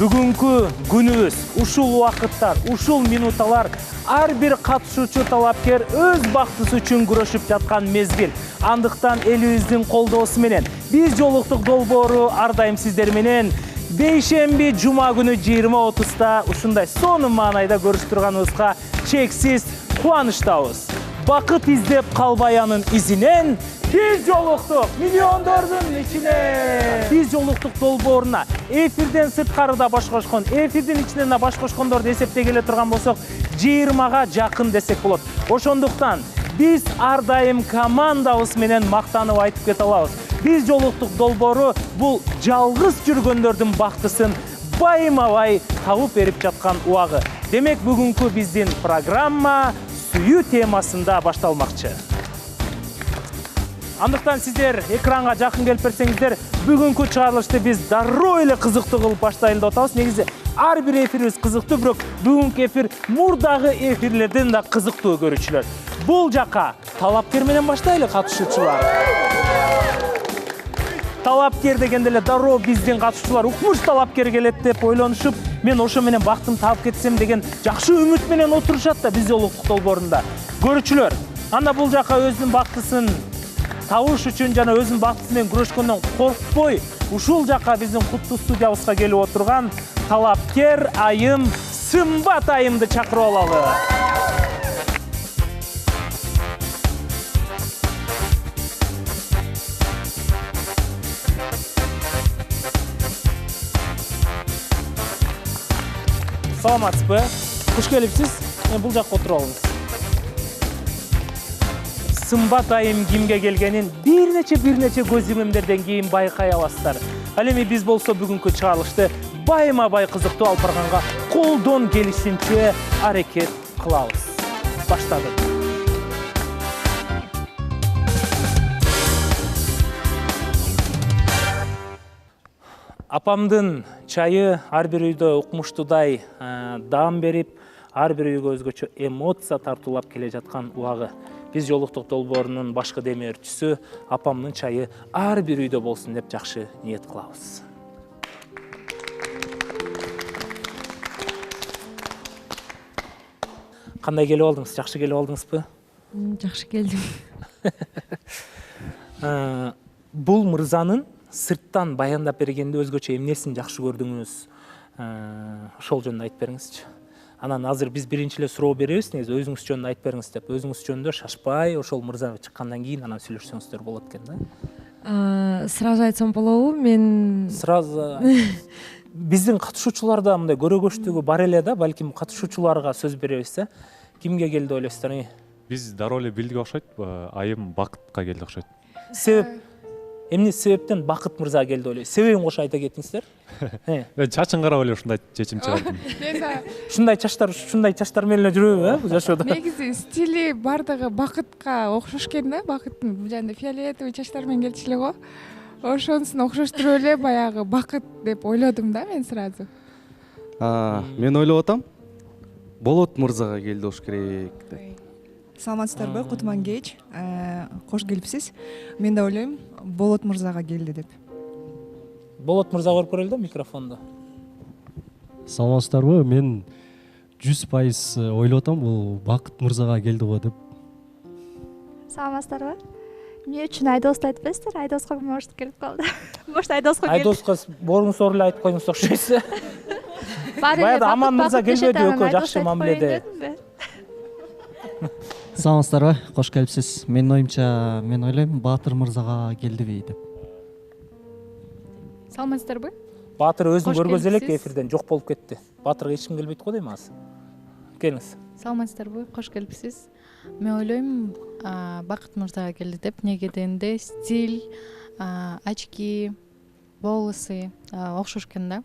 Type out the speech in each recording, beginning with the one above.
Бүгүнкү күнүбүз, ушул убакыттар, ушул минуталар ар бир катышуучу талапкер өз бактысы үчүн күрөшүп жаткан мезгил. Андыктан элибиздин колдоосу менен биз жолуктук долбоору ар дайым сиздер менен бейшемби жума күнү 20:30 ушундай сонун маанайда көрүштүрганыбызга чексиз кубанычтабыз. Бакыт издеп калбай анын изинен биз жолуктук миллиондордун ичине. Биз жолуктук долбооруна эфирден сырткарыда баш кошкон, эфирдин ичинен баш кошкондорду эсептей келе турган болсок, 20га жакын десек болот. Ошондуктан биз ар дайым командабыз менен мактанып айтып кете алабыз. Биз жолуктук долбоору бул жалгыз жүргөндөрдүн бактысын байма-бай табып берип жаткан убагы. Демек, бүгүнкү биздин программа сүйүү темасында башталмакчы. Андыктан сиздер экранга жакын келип берсеңиздер, бүгүнкү чыгарылышты биз дароо эле кызыктуу кылып баштайлы деп атабыз. Негизи ар бир эфирибиз кызыктуу, бирок бүгүнкү эфир мурдагы эфирлерден да кызыктуу көрүүчүлөр. Бул жака талапкер менен баштайлы, катышуучулар. Талапкер дегенде эле дароо биздин катышуучулар укмуш талапкер келет деп ойлонушуп, мен ошо менен бактым таап кетсем деген жакшы үмүт менен отурушат да биз жолуктук долбоорунда. Көрүүчүлөр, анда бул жака өзүнүн бактысын табыш үчүн жана өзүнүн бактысы менен күрөшкөндөн коркпой, ушул жака биздин куттуу студиябызга келип отурган талапкер айым Сымбат айымды чакырып алалы. Саламатсызбы? Куш келипсиз? Бул жакка отуруп алыңыз. Сымбат айым кимге келгенин бир нече көз имемдерден кийин байкай аласыздар. Ал эми биз болсо бүгүнкү чыгарылышты байма-бай кызыктуу алып барганга колдон келишинче аракет кылабыз. Баштадык. Апамдын чайы ар бир үйдө укмуштуудай даам берип, ар бир үйгө өзгөчө эмоция тартуулап келе жаткан убагы. Биз жолуктук долбоорунун башкы демөөрчүсү апамдын чайы ар бир үйдө болсун деп жакшы ниет кылабыз. Кандай келип алдыңыз? Жакшы келип алдыңызбы? Жакшы келдим. Бул мырзанын сырттан баяндап бергенде өзгөчө эмнесин жакшы көрдүңүз? Ошол жөнүндө айтып бериңизчи. Анан азыр биз биринчи эле суроо беребиз, негизи өзүңүз жөнүндө айтып бериңиз деп. Өзүңүз жөнүндө шашпай, ошол мырза чыккандан кийин анан сүйлөшсөңүздөр болот экен да. Сразу айтсам болобу? Мен сразу биздин катышуучуларда мындай көрөгөчтүгү бар эле да, балким катышуучуларга сөз беребиз да. Кимге келди деп ойлойсуздар? Биз дароо эле билдик окшойт, айым Бакытка келди окшойт. Себеп эмне себептен Бакыт мырза келди деп ойлойсуз? Себебин кошо айта кетиңиздер. Мен чачын карап эле ушундай чечим чыгардым. Ушундай чачтар менен эле жүрөбү, бул жашоодо. Негизи стили бардыгы Бакытка окшош экен да, Бакыттын жанагы фиолетовый чачтар менен келчү эле го. Ошонусун окшоштуруп эле баягы Бакыт деп ойлодум да мен сразу. Мен ойлоп атам, Болот мырзага келди болуш керек деп. Саламатсыздарбы, Кутман кеч. Кош келипсиз. Мен да ойлойм, Болот мырзага келди деп. Болот мырза көрүп көрөлү да микрофонду. Саламатсыздарбы, мен 100% ойлоп атам, бул Бакыт мырзага келди го деп. Саламатсыздарбы? Эмне үчүн Айдосду айтпайсыздар? Айдоска может келип калды. Может Айдоска келди. Айдоска боруңуз эле айтып койдуңуз окшойсуз. Баягы Аман мырза келбеди экөө жакшы мамиледе. Саламатсыздарбы, кош келипсиз. Менин оюмча, мен ойлойм, Баатыр мырзага келдиби деп. Саламатсыздарбы? Баатыр өзүн көргөзө элек эфирден жок болуп кетти. Баатырга эч ким келбейт го дейм азыр. Келиңиз. Саламатсыздарбы, кош келипсиз. Мен ойлойм, Бакыт мырзага келди деп. Эмнеге дегенде стиль, очки, волосы окшош экен да.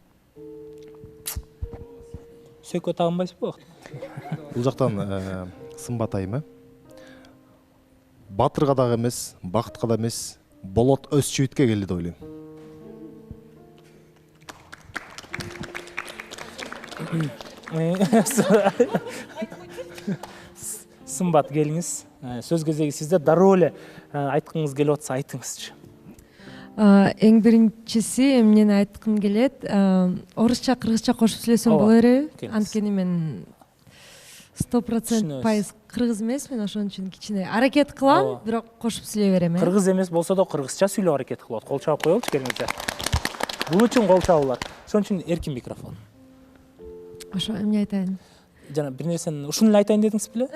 Сөйкө тагынбайсызбы? Бул жактан Сымбат айым, Батырга дагы эмес, Бакытка да эмес, Болот Өзчүбүткө келди деп ойлойм. Сымбат келиңиз. Сөз кезеги сизде, дароо эле айткыңыз келип атса айтыңызчы. Эң биринчиси эмнени айткым келет, орусча, кыргызча кошуп сүйлөсөм Ооба, боло береби? келиңиз. Анткени мен 100% пайыз кыргыз эмесмин, ошон үчүн кичине аракет кылам, Ооба. бирок кошуп сүйлөй берем. Кыргыз эмес болсо да кыргызча сүйлөп аракет кылып атат. Кол чабып коелучу келиңиздер. Бул үчүн кол чабуулар. Ошон үчүн эркин микрофон. Ошо эмне айтайын? Жана бир нерсени ушуну эле айтайын дедиңиз беле?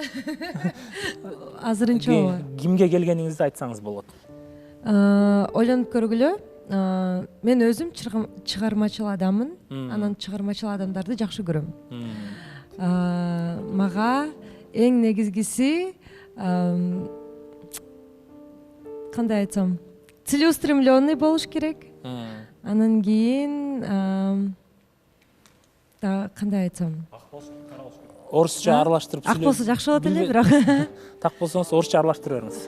Азырынча ооба. Кимге келгениңизди айтсаңыз болот. Ойлонуп көргүлө. Мен өзүм чыгармачыл адаммын. Анан чыгармачыл адамдарды жакшы көрөм. Мага эң негизгиси кандай айтсам, целеустремленный болуш керек. Анан кийин кандай айтсам? Орусча аралаштырып Ак болсо жакшы болот эле, бирок так болсоңуз орусча аралаштырып бериңиз.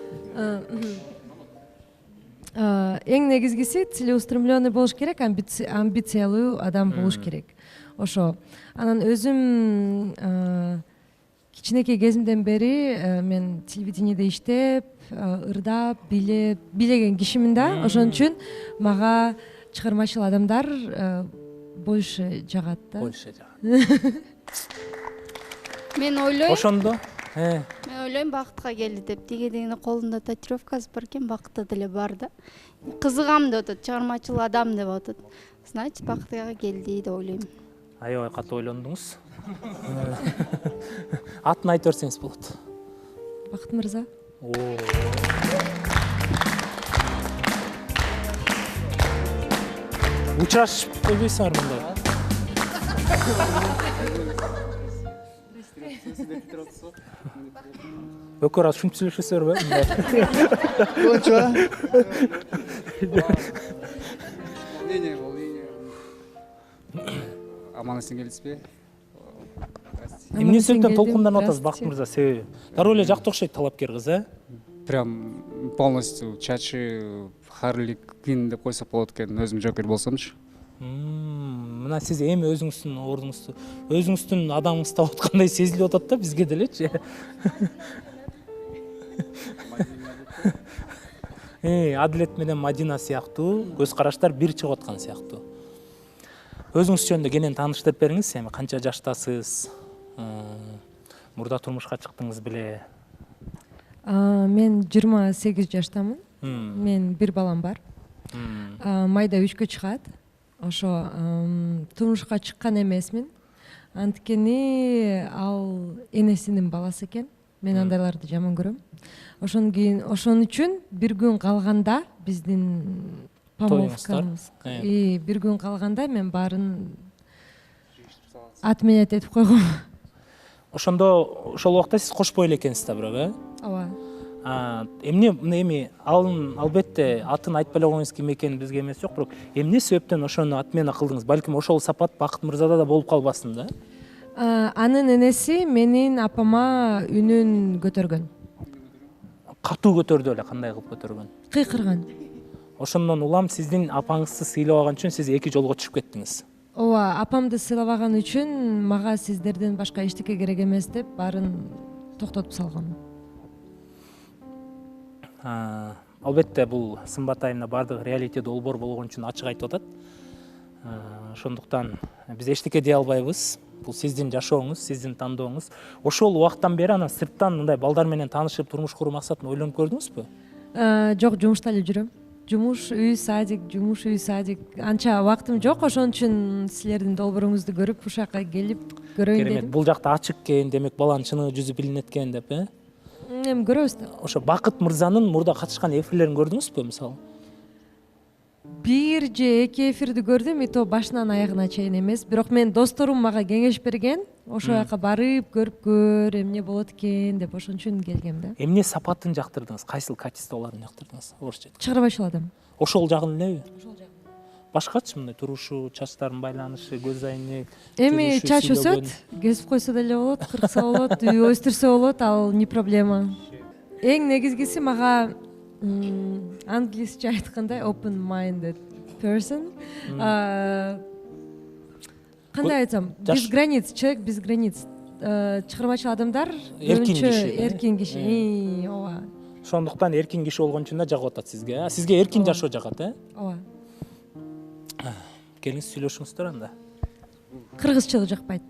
Эң негизгиси целеустремленный болуш керек, амбициялуу адам болуш керек. Ошо. Анан өзүм кичинекей кезимден бери мен телевидениеде иштеп, ырдап, бийлеген кишимин да. Ошон үчүн мага чыгармачыл адамдар больше жагат да. Больше жагат. Мен ойлойм. Ошондо Мен ойлойм бакытка келди деп. Тигедегине колунда татуировкасы бар экен, бакыты деле бар да. Кызыгам деп атат, чыгармачыл адам деп атат. Значит, бакытка келди деп ойлойм. Аябай катуу ойлондуңуз. Атын айтып берсеңиз болот. Бакыт мырза. Учурашып койбойсуңар мындай? Өкөр аз ушинтип сүйлөшөсүзөрбү? Аман эсен келипсизби? Эмне себептен толкунданып атасыз Бакыт мырза? Себеби дароо эле жакты окшойт талапкер кыз, Прям полностью чачы Харли Квин деп койсок болот экен, өзүм жокер болсомчу. Мына сиз эми өзүңүздүн адамыңыз таап аткандай сезилип атат да бизге делечи. Адилет менен Мадина сыяктуу көз караштар бир чыгып аткан сыяктуу. Өзүңүз жөнүндө кенен тааныштырып бериңиз, эми канча жаштасыз? Мурда турмушка чыктыңыз беле? Мен 28 жаштамын. Мен бир балам бар. Майда 3кө чыгат. Ошо турмушка чыккан эмесмин. Анткени ал энесинин баласы экен. Мен андайларды жаман көрөм. Ошон үчүн бир күн калганда биздин помолвкабыз. Бир күн калганда мен баарын отменять этип койгом. Ошондо ошол убакта сиз кошпой эле экенсиз да бирок, Ооба. Эмне албетте атын айтпай эле коюңуз ким экени бизге эмес жок, бирок эмне себептен ошону отмена кылдыңыз? Балким ошол сапат Бакыт мырзада да болуп калбасын да? Анын энеси менин апама үнүн көтөргөн. Катуу көтөрдү эле, кандай кылып көтөргөн? Кыйкырган. Ошондон улам сиздин апаңызды сыйлабаган үчүн сиз эки жолго түшүп кеттиңиз. Ооба, апамды сыйлабаган үчүн мага сиздерден башка эчтеке керек эмес деп баарын токтотуп салгам. Албетте бул сымбат айымда баардык реалити долбоор болгон үчүн ачык айтып атат. Ошондуктан биз эчтеке дей албайбыз. Бул сиздин жашооңуз, сиздин тандооңуз. Ошол убакыттан бери анан сырттан мындай балдар менен таанышып турмуш куруу максатын ойлонуп көрдүңүзбү? Жок, жумушта эле жүрөм. Жумуш, үй, садик, жумуш, үй, садик. Анча убактым жок, ошон үчүн силердин долбооруңузду көрүп, ушул жака келип көрөйүн дедим. Керемет. Бул жакта ачык экен, демек баланын чыны жүзү билинет экен деп, Эми көрөбүз да. Ошо Бакыт мырзанын мурда катышкан эфирлерин көрдүңүзбү, мисалы? Бир же эки эфирди көрдүм, и то башынан аягына чейин эмес. Бирок мен досторум мага кеңеш берген, ошол жака барып көрүп көр, эмне болот экен деп, ошон үчүн келгем да. Эмне сапатын жактырдыңыз? Кайсыл качестволорун жактырдыңыз? Орусча. Чыгармачыл адам. Ошол жагын элеби? Ошол жагын. Башкачы мындай турушу, чачтардын байланышы, көз айнек. Эми чач өсөт, кесип койсо деле болот, кыркса болот, үй өстүрсө болот, ал не проблема. Эң негизгиси мага англисче айткандай open-minded person. Кандай айтсам, без границ, человек без границ. Чыгармачыл адамдар эркин киши. Эркин киши. Ооба. Ошондуктан эркин киши болгон үчүн да жагып атат сизге. Сизге эркин жашоо жагат, ооба. Келиңиз сүйлөшүңүздөр анда. Кыргызча жакпайт.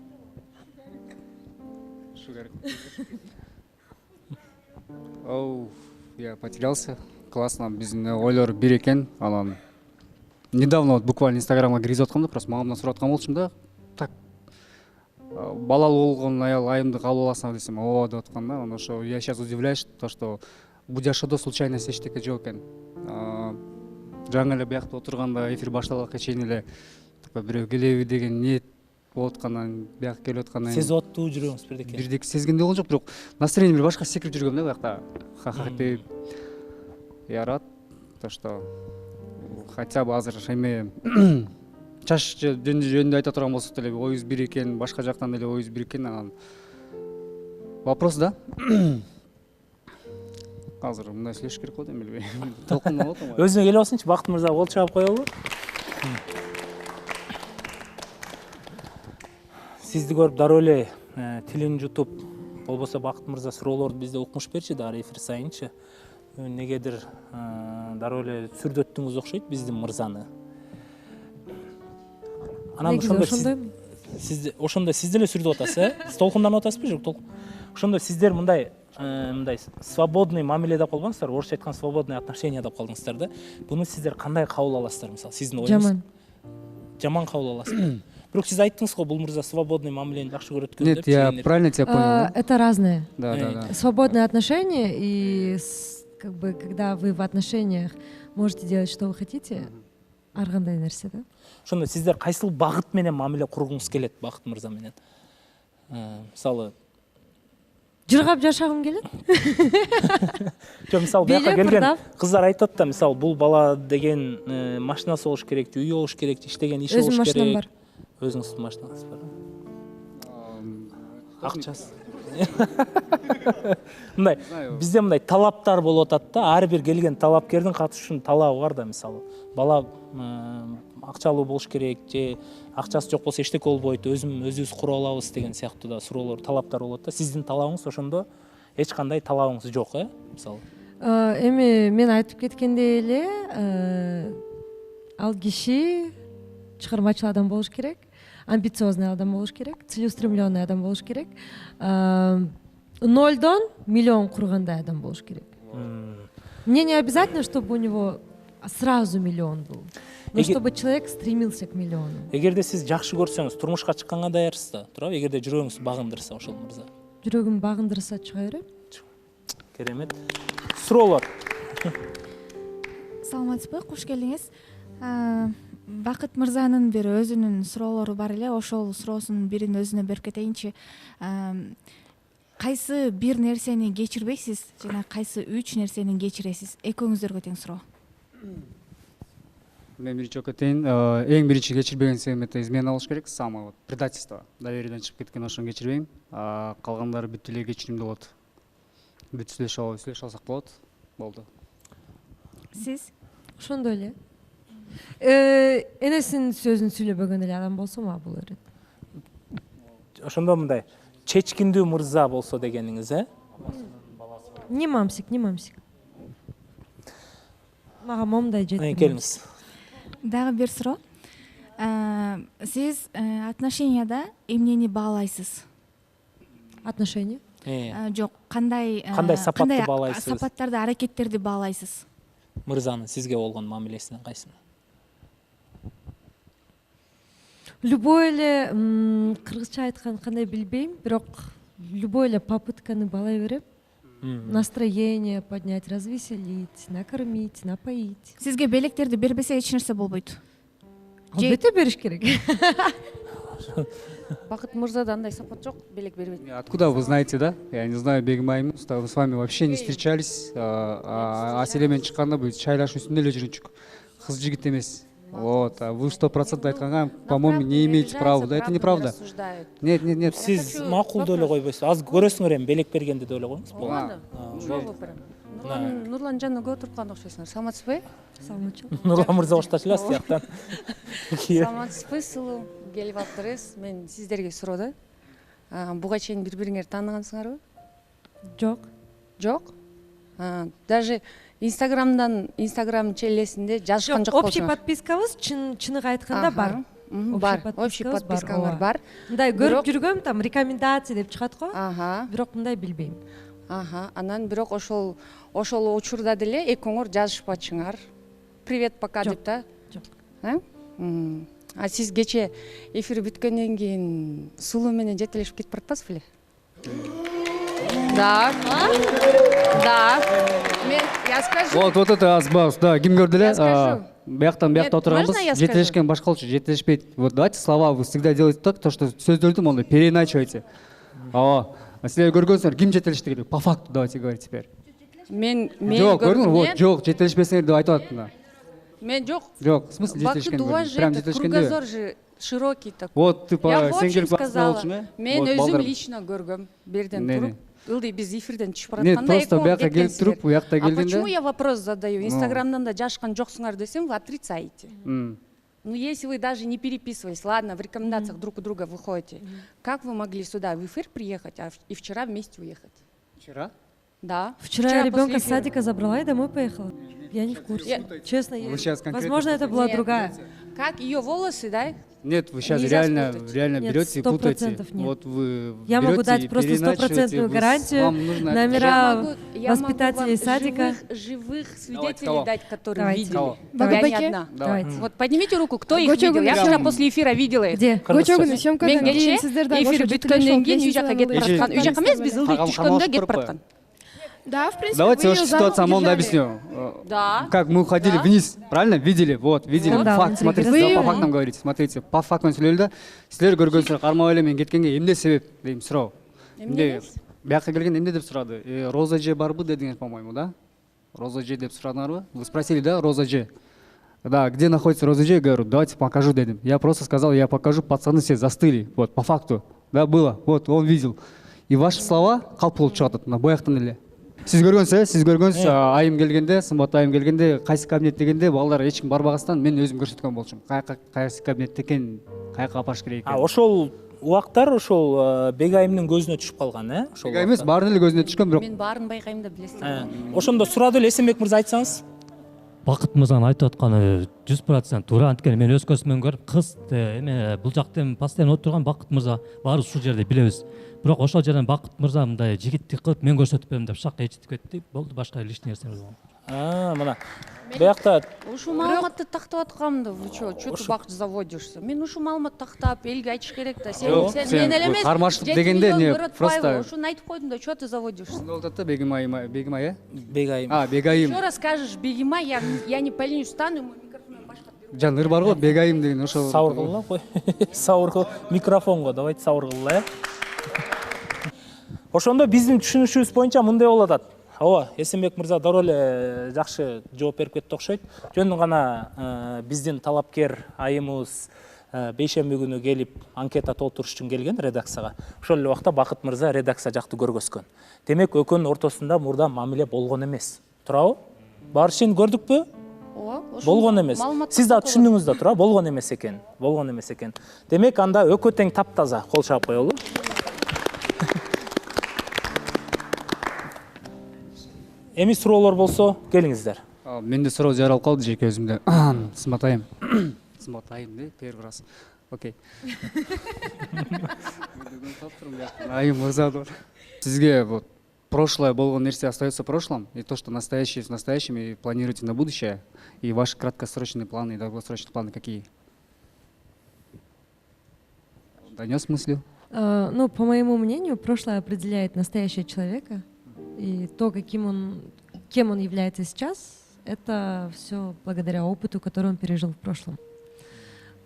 Оу, я потерялся. Классно, биздин ойлор бир экен. Анан недавно вот буквально инстаграмга киргизип атканда просто мамамдан сурап аткан болчумун да. Так балалуу болгон аял айымды кабыл аласыңбы десем, ооба деп аткан да. Анан ошо я сейчас удивляюсь, то что бул жашоодо случайность эчтеке жок экен. Жаңы эле биякта отурганда эфир башталганга чейин эле бирөө келеби деген ниет болуп аткандан бияка келип аткандан Сезип аттуу жүрөгүңүз бирдеке. Бирдеке сезгендей болгон жок, бирок настроение бир башка секирип жүргөм да биякта. Ха-ха деп. Я рад, то что хотя бы азыр эме чаш жөнүндө айта турган болсок деле оюбуз бир экен, башка жактан деле оюбуз бир экен. Анан вопрос да. Азыр мындай сүйлөшүш керек го деп билбейм. Толкундап атам. Өзүңө келип алсынчы, Бакыт мырза, кол чабып коелу. Сизди көрүп дароо эле тилин жутуп, болбосо Бакыт мырза суроолорду бизде укмуш берчи дагы эфир сайынчы. Негедир дароо эле сүрдөттүңүз окшойт биздин мырзаны. Анан ошондо сиз деле сүрдөп атасыз, Сиз толкунданып атасызбы, жок? Ошондо сиздер мындай свободный мамиле деп калбаңыздар, орусча айткан свободный отношения деп калдыңыздар да. Буну сиздер кандай кабыл аласыздар, мисалы, сиздин оюңуз? Жаман. Жаман кабыл аласызбы? Бирок сиз айттыңыз го, бул мырза свободный мамилени жакшы көрөт экен деп. Нет, я правильно тебя понял. Это разное. Да. Свободные отношения и как бы когда вы в отношениях можете делать что вы хотите, ар кандай нерсе да. Ошондо сиздер кайсыл багыт менен мамиле кургуңуз келет Бакыт мырза менен? Мисалы жыргап жашагым келет. Жок, мисалы бияка келген кыздар айтат да, мисалы бул бала деген машинасы болуш керек, үйү болуш керек, иштеген иши болуш керек. Өзүм машинам бар. Өзүңүздүн машинаңыз бар. Акчасы. Мындай, бизде мындай талаптар болуп атат да, ар бир келген талапкердин катышуунун талабы бар да, мисалы. Бала акчалуу болуш керек же акчасы жок болсо эчтеке болбойт, өзүбүз куруп алабыз деген сыяктуу да суроолор, талаптар болот да. Сиздин талабыңыз ошондо эч кандай талабыңыз жок, мисалы. Эми мен айтып кеткендей эле, ал киши чыгармачыл адам болуш керек, амбициозный адам болуш керек, целеустремленный адам болуш керек, 0-дон миллион кургандай адам болуш керек. Мне не обязательно, чтобы у него сразу миллион был, но чтобы человек стремился к миллиону. Эгерде сиз жакшы көрсөңүз, турмушка чыкканга даярсыз да, туурабы? Эгерде жүрөгүңүз багындырса, ошол мырза. Жүрөгүм багындырса чыга берем. Керемет. Суроолор. Саламатсызбы, кош келдиңиз. Бакыт мырзанын бир өзүнүн суроолору бар эле, ошол суроосунун бирин өзүнө берип кетейинчи. Кайсы бир нерсени кечирбейсиз жана кайсы 3 нерсени кечиресиз? Экөөңүздөргө тең суроо. Мен биринчи окутайын. Эң биринчи кечирбеген себебим это измена болуш керек, самое вот предательство. Довериеден чыгып кеткен, ошону кечирбейм. Калгандары бүт эле кечиримдүү болот. Бүт сүйлөшө алсак болот. Болду. Сиз? Ошондой эле. Энесинин сөзүн сүйлөбөгөн эле адам болсо мага болор экен. Ошондо мындай чечкиндүү мырза болсо дегениңиз, Не мамсик. Мага момундай жетти. Келиңиз. Дагы бир суроо. Сиз отношенияда эмнени баалайсыз? Отношения? Жок, кандай сапатты баалайсыз? Сапаттарды, аракеттерди баалайсыз? Мырзанын сизге болгон мамилесинен кайсыны? Любой эле кыргызча айткан кандай билбейм, бирок любой эле попытканы баалай берем. Настроение поднять, развеселить, накормить, напоить. Сизге белектерди бербесе эч нерсе болбойт. Албетте бериш керек. Бакыт мырзада андай сапат жок, белек бербейт. Откуда вы знаете, да? Я не знаю, Бегим Айым, с вами вообще не встречались. Аселемен чыкканда бул чайлаш үстүндө эле жүрүнчүк. Кыз жигит эмес. Вот, а вы 100% айтканга, по-моему, не имеете права. Да, это неправда. Нет. Сиз макулдуу эле койбойсуз. Аз көрөсүңөр эми белек бергенди деп эле коюңуз. Болду. Жолугуп берем. Нурлан жанына көп туруп калган окшойсуңар. Саламатсызбы? Саламатчыл. Нурлан мырза кошточ эле сыяктан. Саламатсызбы, сулуу келип аттырыз. Мен сиздерге суроо да. Буга чейин бири-бириңерди тааныгансыңарбы? Жок. Жок? Даже инстаграм челесинде жазышкан жок общий подпискабыз чыныгы айтканда бар. Бар, общий подпискалар бар. Мындай көрүп жүргөм, там рекомендация деп чыгат го. Бирок мындай билбейм. Анан бирок ошол учурда деле экөөңөр жазышпачыңар. Привет, пока деп да. Жок. А сиз кече эфир бүткөндөн кийин сулуу менен жетелешип кетип баратпасыз беле? Да. Я скажу. Вот это азбас, да, ким көрдү эле? Бияктан биякта отурганбыз, можно я скажу? жетелешкен башкалчу, жетелешпейт. Вот давайте слова вы всегда делаете так, то что сөздөрдү мондай переиначивайте. А силер көргөнсүңөр, ким жетелешти керек? По факту давайте говорить теперь. Мен Жок, көрдүңүзбү? Вот, жок, жетелешпесеңер деп айтып атам да. Мен жок. Жок, в смысле жетелешкен? Прям жетелешкен деп. Кругозор же широкий такой. Вот, типа, Я сен очень келип сказала. болчуң, Мен өзүм лично көргөм. Берден туруп. Ылдый биз эфирден чыгып Нет, баратканда просто бияка келип туруп, буякта А келгенде. почему я вопрос задаю? Инстаграмдан да жашкан жоксуңар десем, вы отрицаете. Ну, если вы даже не переписывались, ладно, в рекомендациях друг у друга выходите, как вы могли сюда в эфир приехать, и вчера вместе уехать? Вчера? Да. Вчера я ребенка с садика забрала и домой поехала. Я не в курсе. Честно, возможно, это была другая. Как ее волосы, да? Нет, вы сейчас Нельзя реально спутать. берете и путаете. 100% нет. Вот вы Я могу берете дать и просто переиначиваете, 100% гарантию. вам нужно- Номера Я могу воспитателей вам садика. живых свидетелей кого? дать, которые Давайте. видели. Кого? Я не одна. Давайте. Вот поднимите руку, кто их видел? Я вчера после эфира видела их. Где? Мен кече эфир бүткөндөн кийин үй жака кетип бараткан. Үй жака эмес, биз ылдый түшкөндө кетип бараткан. Да, в принципе, Давайте вы вашу её за ситуацию руку Амонда держали. объясню. Да. Как мы уходили вниз, правильно? Видели, вот, видели. Скандал, Факт, смотрите, интрига. да, по фактам говорите. Смотрите, по фактам сөйлөлдү да. Силер көргөнсүңөр кармап эле мен кеткенге эмне себеп дейм суроо. Эмне? Бияка келген эмне деп сурады? Роза Ж барбы дедиңер, по-моему, да? Роза Ж деп сурадыңарбы? Вы спросили, да, Роза Ж? Да, где находится Роза Ж? Я говорю, давайте покажу дедим. Я просто сказал, я покажу, пацаны все застыли. Вот, по факту. Да, было. Вот, он видел. И ваши слова калп болуп чыгат атат, бояктан эле. Сиз көргөнсүз, айым келгенде, сымбат айым келгенде, кайсы кабинет дегенде балдар эч ким барбагастан мен өзүм көрсөткөн болчумун. Кайсы кабинетте экен, каяка апарыш керек экен. Ошол убактар ошол Бегайымдын көзүнө түшүп калган, Ошол. Бегайым эмес, баардын эле көзүнө түшкөн, бирок Мен баарын байкайм да билесиз. Ошондо сурады эле Эсенбек мырза айтсаңыз. Бакыт мырзанын айтып атканы 100% туура. Анткени мен өз көзүмөн көрүп, кыз эме бул жактан постоянно отурган Бакыт мырза баарыбыз ушул жерде билебиз. Бирок ошол жерден Бакыт мырза мындай жигиттик кылып мен көрсөтүп берем деп шакка ичитип кетти. Болду, башка лишний нерсе болгон. Мына. Биякта Ушул маалыматты тактап аткамды. Вы чё ты бак заводишься? Мен ушул маалыматты тактап элге айтыш керек да. Сен мен эле эмес. Кармашык дегенде не просто ушуну айтып койдум да, чё ты заводишься? болуп атат да, Бегимай, э? Бегайым. Бегайым. Еще раз скажешь Бегимай, я не поленюсь, стану, мой микрофон башка беру. Жаныр бар го, Бегайым деген ошол. Сауыр кылгыла кой. Сауыр кыл микрофонго, давайте сауыр кылгыла. Ошондо биздин түшүнүшүбүз боюнча мындай болуп атат. Ооба, Эсенбек мырза дароо эле жакшы жооп берип кетти окшойт. Жөн гана биздин талапкер айымыбыз бейшемби күнү келип анкета толтуруш үчүн келген редакцияга. Ошол эле убакта Бакыт мырза редакция жакты көргөзгөн. Демек экөөнүн ортосунда мурда мамиле болгон эмес. Туурабы? Баары ишин көрдүкпү? Ооба. Болгон эмес. Сиз да түшүндүңүз да, туура? Болгон эмес экен. Болгон эмес экен. Демек анда өкө тең таптаза. Кол чаап коелу. Эми суроолор болсо, келиңиздер. Менде суроо жаралып калды жеке өзүмдө. Сымбат айым. Сымбат айым де, первый раз. Окей. Айым мырза. Сизге вот прошлое болгон нерсе остается прошлым, и то, что настоящее с настоящим, и планируете на будущее, и ваши краткосрочные планы и долгосрочные планы какие? Донес мысль? Ну, по моему мнению, прошлое определяет настоящего человека, и то, кем он является сейчас, это все благодаря опыту, который он пережил в прошлом.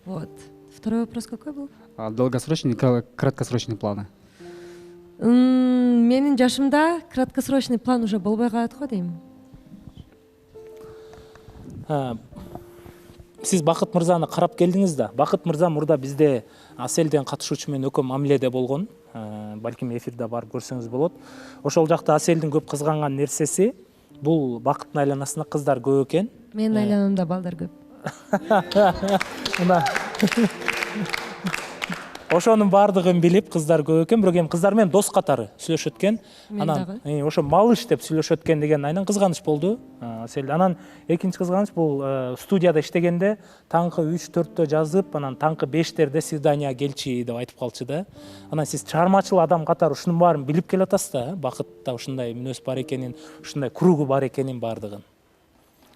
Вот. Второй вопрос какой был? Долгосрочные и краткосрочные планы. Менин жашымда краткосрочный план уже болбой калат го дейм. Сиз Бакыт мырзаны карап келдиңиз да. Бакыт мырза мурда бизде Аселден катышуучу менен өкө мамиледе болгон. Балким эфирде барып көрсөңүз болот. Ошол жакта Аселдин көп кызганган нерсеси бул Бакыттын айланасында кыздар көп экен. Менин айланамда балдар көп. ошонун баардыгын билип кыздар көп экен, бирок эми кыздар менен дос катары сүйлөшөт экен. Анан ошо малыш деп сүйлөшөт экен деген айынан кызганыч болду. Анан экинчи кызганыч бул студияда иштегенде таңкы 3-4тө жазып, анан таңкы 5терде свидания келчи деп айтып калчу да. Анан сиз чыгармачыл адам катары ушунун баарын билип келатасыз да, бакытта ушундай мүнөз бар экенин, ушундай кругу бар экенин баардыгын.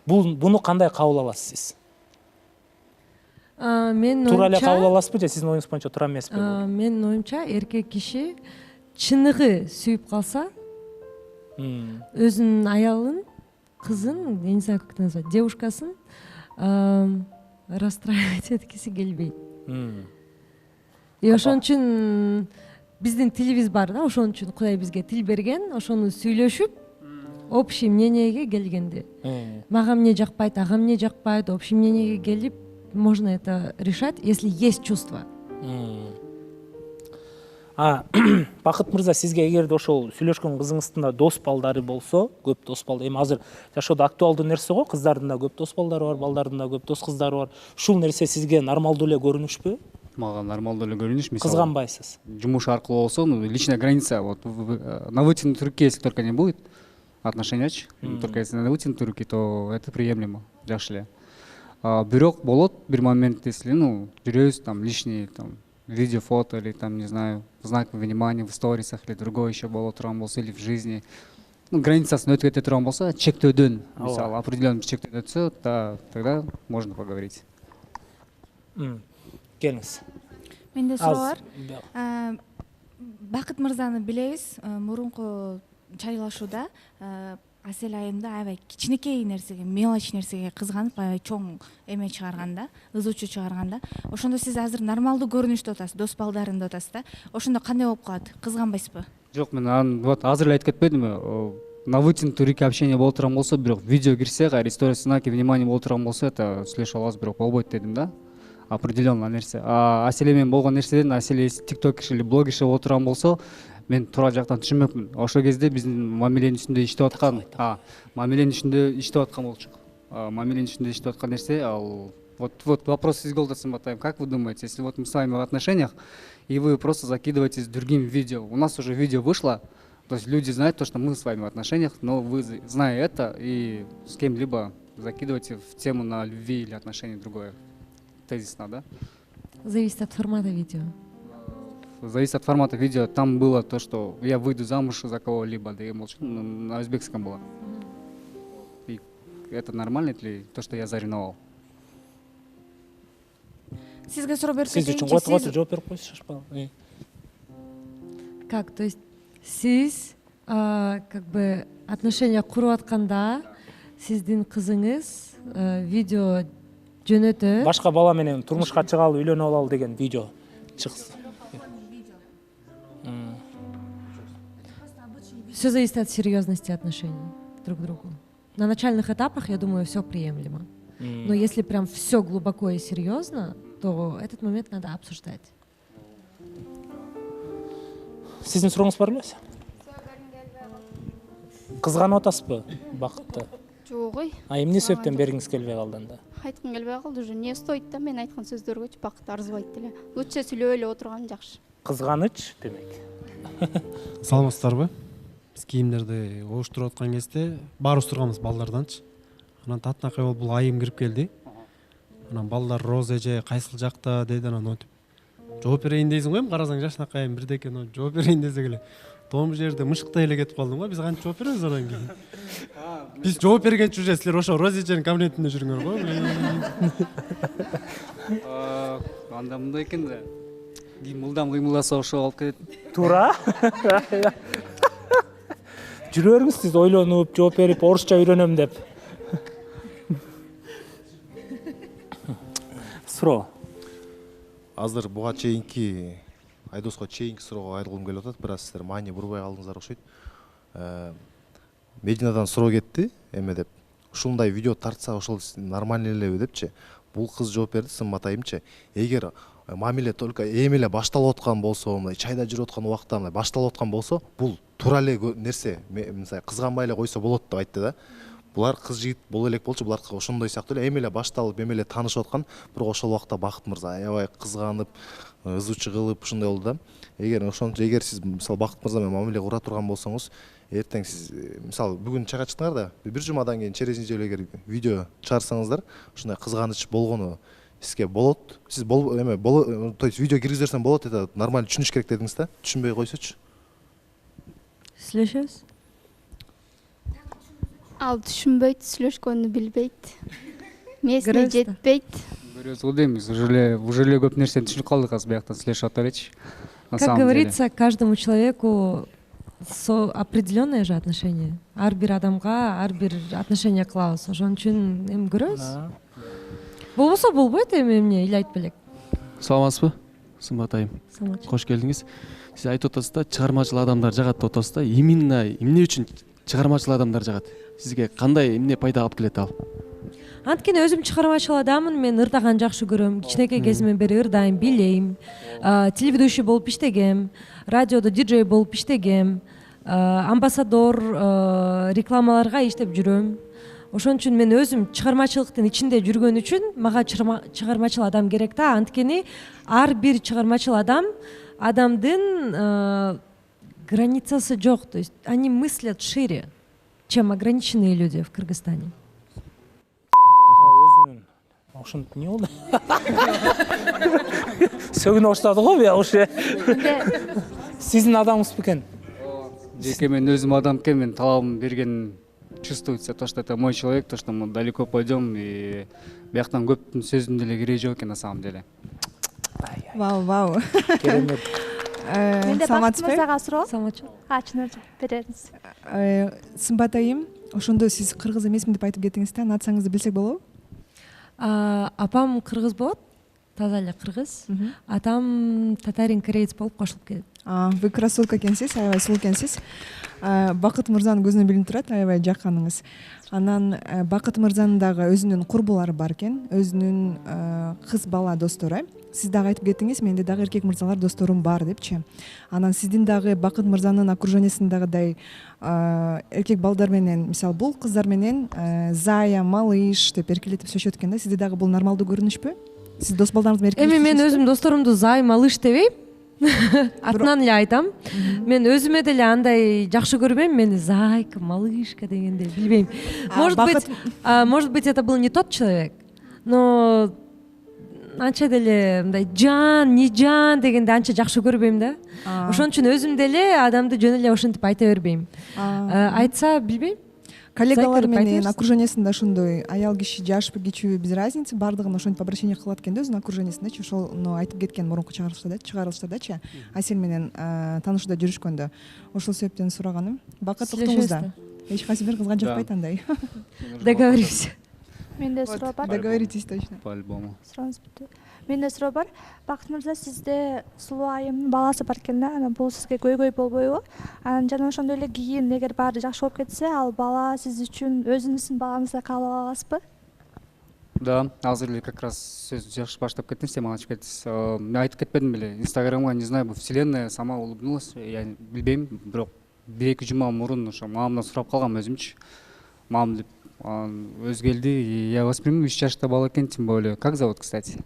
Буну кандай кабыл аласыз сиз? Туура эле кабыл аласызбы же сиздин оюңуз боюнча туура эмеспи? Менин оюмча эркек киши чыныгы сүйүп калса, өзүнүн аялын, кызын, я не знаю, как это назвать, девушкасын расстраивать эткиси келбейт. И ошон үчүн биздин тилибиз бар да, ошон үчүн Кудай бизге тил берген, ошону сүйлөшүп, общий мнениеге келгенде. Мага эмне жакпайт, ага эмне жакпайт, общий мнениеге келип, можно это решать, если есть чувство. Бакыт мырза, сизге эгерде ошол сүйлөшкөн кызыңыздын да дос балдары болсо, көп дос балдар, эми азыр жашоодо актуалдуу нерсе го, кыздардын да көп дос балдары бар, балдардын да көп дос кыздары бар. Ушул нерсе сизге нормалдуу эле көрүнүшпү? Мага нормалдуу эле көрүнүш. Кызганбайсыз? Жумуш аркылуу болсо, личная граница, вот на вытянутой руке, если только не будет отношениячы, только если на вытянутой руке, то это приемлемо, жакшы эле. Бирок болот бир момент, если, жүрөбүз там лишний там видео, фото или там, не знаю, знак внимания в сторисах или другое еще боло турган болсо или в жизни, границасын өтүп кете турган болсо, чектөөдөн, мисалы, определенный чектөөдөн өтсө, тогда можно поговорить. Келиңиз. Менде суроо бар. Бакыт мырзаны билебиз, мурунку чайлашууда Асель айымда аябай кичинекей нерсеге, мелочь нерсеге кызганып, аябай чоң эме чыгарганда, ызучу чыгарганда, ошондо сиз азыр нормалдуу көрүнүштө атасыз, дос балдарында атасыз да. Ошондо кандай болуп калат? Кызганбайсызбы? Жок, мен вот азыр эле айтып кетпедимби? На вытянутой руке общение боло турган болсо, бирок видео кирсе, история знаки внимания боло турган болсо, это сүйлөшө алабыз, бирок болбойт дедим да. Определенно нерсе. Асель менен болгон нерседен, Асель тиктокер или блогерше боло турган болсо, мен туура жактан түшүнмөкмүн. Ошол кезде биздин мамиленин ичинде иштеп аткан, болчук. Мамиленин ичинде иштеп аткан нерсе, ал вот вопрос сизге болду, Сымбатайым, как вы думаете, если вот мы с вами в отношениях, и вы просто закидываетесь другим видео, у нас уже видео вышло, то есть люди знают то, что мы с вами в отношениях, но вы, зная это, и с кем-либо закидываете в тему на любви или отношения другое. Тезисно, да? Зависит от формата видео. Зависит от формата видео. Там было то, что я выйду замуж за кого-либо, да я молчу, на узбекском было. И это нормально ли то, что я заревновал? Сизге суроо берип кетейинчи. Как, то есть сиз как бы отношения куруп атканда сиздин кызыңыз видео жөнөтөп, башка бала менен турмушка чыгалы, үйлөнүп алалы деген видео чыкса. Все зависит от серьезности отношений друг к другу. На начальных этапах, я думаю, все приемлемо. Но если прям все глубоко и серьезно, то этот момент надо обсуждать. Сиздин сурооңуз бар белеби? Кызганып атасызбы бакытта? Жок ой. Эмне себептен бергиңиз келбей калды анда? Айткым келбей калды, уже не стоит да, мен айткан сөздөргөчү бакыт арзыбайт эле. Лучше сүйлөп эле отурган жакшы. Кызганыч демек. Саламатсыздарбы? Биз кийимдерди оңуштуруп аткан кезде баарыбыз турганбыз балдарданчы. Анан татынакай болуп бул айым кирип келди. Анан балдар роза эже кайсыл жакта деди, анан өтүп жооп берейин дейсиң го, эми карасаң жашынакай бирдеке жооп берейин десек эле том жерде мышыктай эле кетип калдым го. Биз кантип жооп беребиз анан кийин? Биз жооп бергенчи уже силер ошо роза эженин кабинетинде жүрүңөр го. Анда мындай экен да. Мылдам кыймылдаса ошо алып кетет. Туура. Жүрө бериңиз, сиз ойлонуп, жооп берип, орусча үйрөнөм деп. Суроо. Азыр буга чейинки Айдоска чейинки суроого айрылгым келип атат, бирок сиздер маани бурбай калдыңыздар окшойт. Мединадан суроо кетти, эме деп. Ушундай видео тартса ошол нормально элеби депчи. Бул кыз жооп берди, Сымбатайымчы. Эгер мамиле только эми эле башталып аткан болсо, чайда жүрүп аткан убакта башталып аткан болсо, бул туура эле нерсе. Мисалы кызганбай эле койсо болот деп айтты да. булар кыз жигит боло элек болчу, булар ошондой сыяктуу эле эми эле башталып, эми эле таанышып аткан, бирок ошол убакта Бакыт мырза аябай кызганып, ызуучу кылып ушундай болду да. Эгер сиз мисалы Бакыт мырза менен мамиле кура турган болсоңуз, эртең сиз мисалы бүгүн чайга чыктыңар да, бир жумадан кийин через неделю эгер видео чыгарсаңыздар, ушундай кызганыч болгону сизге болот. Сиз то есть видео киргизерсең болот, это нормально түшүнүш керек дедиңиз да. Түшүнбөй койсочу. Сүйлөшөбүз. Ал түшүнбөйт, сүйлөшкөнү билбейт. Месине жетпейт. Көрөбүз го деймиз, уже эле көп нерсени түшүнүп калдык азыр бияктан сүйлөшүп атып элечи. Как говорится, каждому человеку определенное же отношение. Ар бир адамга ар бир отношение кылабыз. Ошон үчүн эми көрөбүз. Болбосо болбойт эми эмне эле айтып элек. Саламатсызбы? Сымбат айым. Кош келдиңиз. Сиз айтып атасыз да, чыгармачыл адамдар жагат деп атасыз да. Именно эмне үчүн чыгармачыл адамдар жагат? Сизге кандай эмне пайда алып келет ал? Анткени өзүм чыгармачыл адаммын, мен ырдаган жакшы көрөм. Кичинекей кезимден бери ырдайм, бийлейм. Телеведущий болуп иштегем, радиодо диджей болуп иштегем, амбассадор, рекламаларга иштеп жүрөм. Ошон үчүн мен өзүм чыгармачылыктын ичинде жүргөн үчүн мага чыгармачыл адам керек да. Анткени ар бир чыгармачыл адамдын границасы жок. То есть они мыслят шире, чем ограниченные люди в Кыргызстане. Ошентип эмне болду? Сөгүнүп баштады го бия ушу. Сиздин адамыңыз бекен? Жеке мен өзүм адам экен, мен талабым берген чувствуется то, что это мой человек, то, что мы далеко пойдем, и бияктан көптүн сөзүнүн деле кереги жок экен на самом деле. Вау. Керемет. Менде Бакыт мырзага суроо. Качын берерсиз. Сымбат айым, ошондо сиз кыргыз эмесмин деп айтып кеттиңиз да, нацияңызды билсек болобу? Апам кыргыз болот, таза эле кыргыз. Атам татарин кореец болуп кошулуп келет. Вы красотка экенсиз, аябай сулуу экенсиз. Бакыт мырзанын көзүнөн билинип турат, аябай жакканыңыз. Анан Бакыт мырзанын дагы өзүнүн курбулары бар экен, өзүнүн кыз бала достору. Сиз дагы айтып кеттиңиз, менде дагы эркек мырзалар досторум бар депчи. Анан сиздин дагы Бакыт мырзанын окружениесиндагыдай эркек балдар менен, мисалы бул кыздар менен Зая, Малыш деп эркелетип сүйлөшөт экен да. Сизде дагы бул нормалдуу көрүнүшпү? Сиз дос балдарыңыз менен эркелешип? Эми мен өзүм досторумду Зай, Малыш дебейм. Атынан эле айтам. Мен өзүмө деле андай жакшы көрбөйм, мени Зайка, Малышка дегенде билбейм. Может быть, это был не тот человек, но анча деле мындай жан, не жан дегенде анча жакшы көрбөйм да. Ошон үчүн өзүм деле адамды жөн эле ошентип айта бербейм. Айтса билбейм. Коллегалар менен окружениесинде ошондой аял киши жашпы, кичүүбү без разницы, бардыгын ошентип обращение кылат экен да өзүнүн окружениесиндечи. Ошону айтып кеткен мурунку чыгарылыштардачы, Асель менен таанышууда жүрүшкөндө. Ошол себептен сураганым. Бакыт уктуңузда. Эч кайсы бир кызга жакпайт андай. Договоримся. Менде суроо бар. Договоритесь точно. По-любому. Сурооңуз бүттү. Менде суроо бар. Бакыт мырза, сизде сулуу айымдын баласы бар экен да. Анан бул сизге көйгөй болбойбу? Анан жана ошондой эле кийин эгер баары жакшы болуп кетсе, ал бала сиз үчүн өзүңүздүн балаңызды кабыл ала аласызбы? Да, азыр эле как раз сөз жакшы баштап кеттиңиз, сен ачып кеттиңиз. Мен айтып кетпедим беле. Инстаграмга, не знаю, вселенная сама улыбнулась. Я билбейм, бирок 1-2 жума мурун ошо мамамдан сурап калгам өзүмчү. Мам деп өз келди. Я восприму 3 жашта бала экен, тем более. Как зовут, кстати?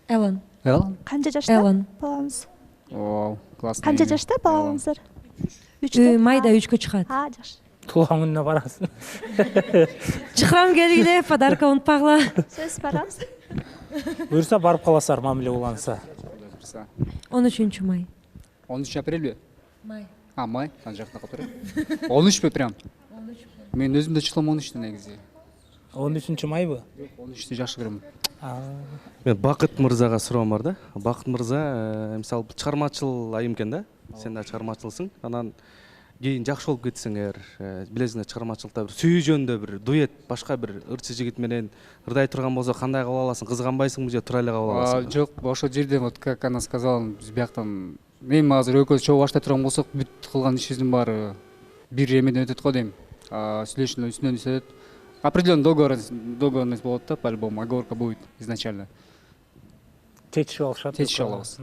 Элан. Элан? Канча жашта? Элан. Балаңыз. О, классно. Канча жашта балаңыздар? Майда 3кө чыгат. Жакшы. Туулган күнүнө барасың. Чыкырам келгиле, подарка унутпагыла. Сөз барабыз. Буюрса барып каласыздар, мамиле уланса. 13 май. 13 апрель? Май. Май, ан жакта калтыр. 13 прям. Мен өзүм да чыклам 13 негизи. 13 майбы? 13 жакшы көрөм. Мен Бакыт мырзага суроом бар да. Бакыт мырза, мисалы чыгармачыл айым экен да. Сен да чыгармачылсың. Анан кийин жакшы болуп кетсеңер, билесиңер чыгармачылыкта бир сүйүү жөнүндө бир дуэт, башка бир ырчы жигит менен ырдай турган болсо кандай кабыл аласың? Кызганбайсыңбы же тура эле кабыл аласың? Жок, ошол жерде вот как она сказала, биз бияктан эми азыр экөөбүз чогуу баштай турган болсок, бүт кылган ишибиздин баары бир эмеден өтөт го дейм. Сүйлөшүүнүн үстүнөн өтөт. Определенный договоренность болот да, по-любому, оговорка будет изначально. Чечишип алышат. Чечишип алабыз.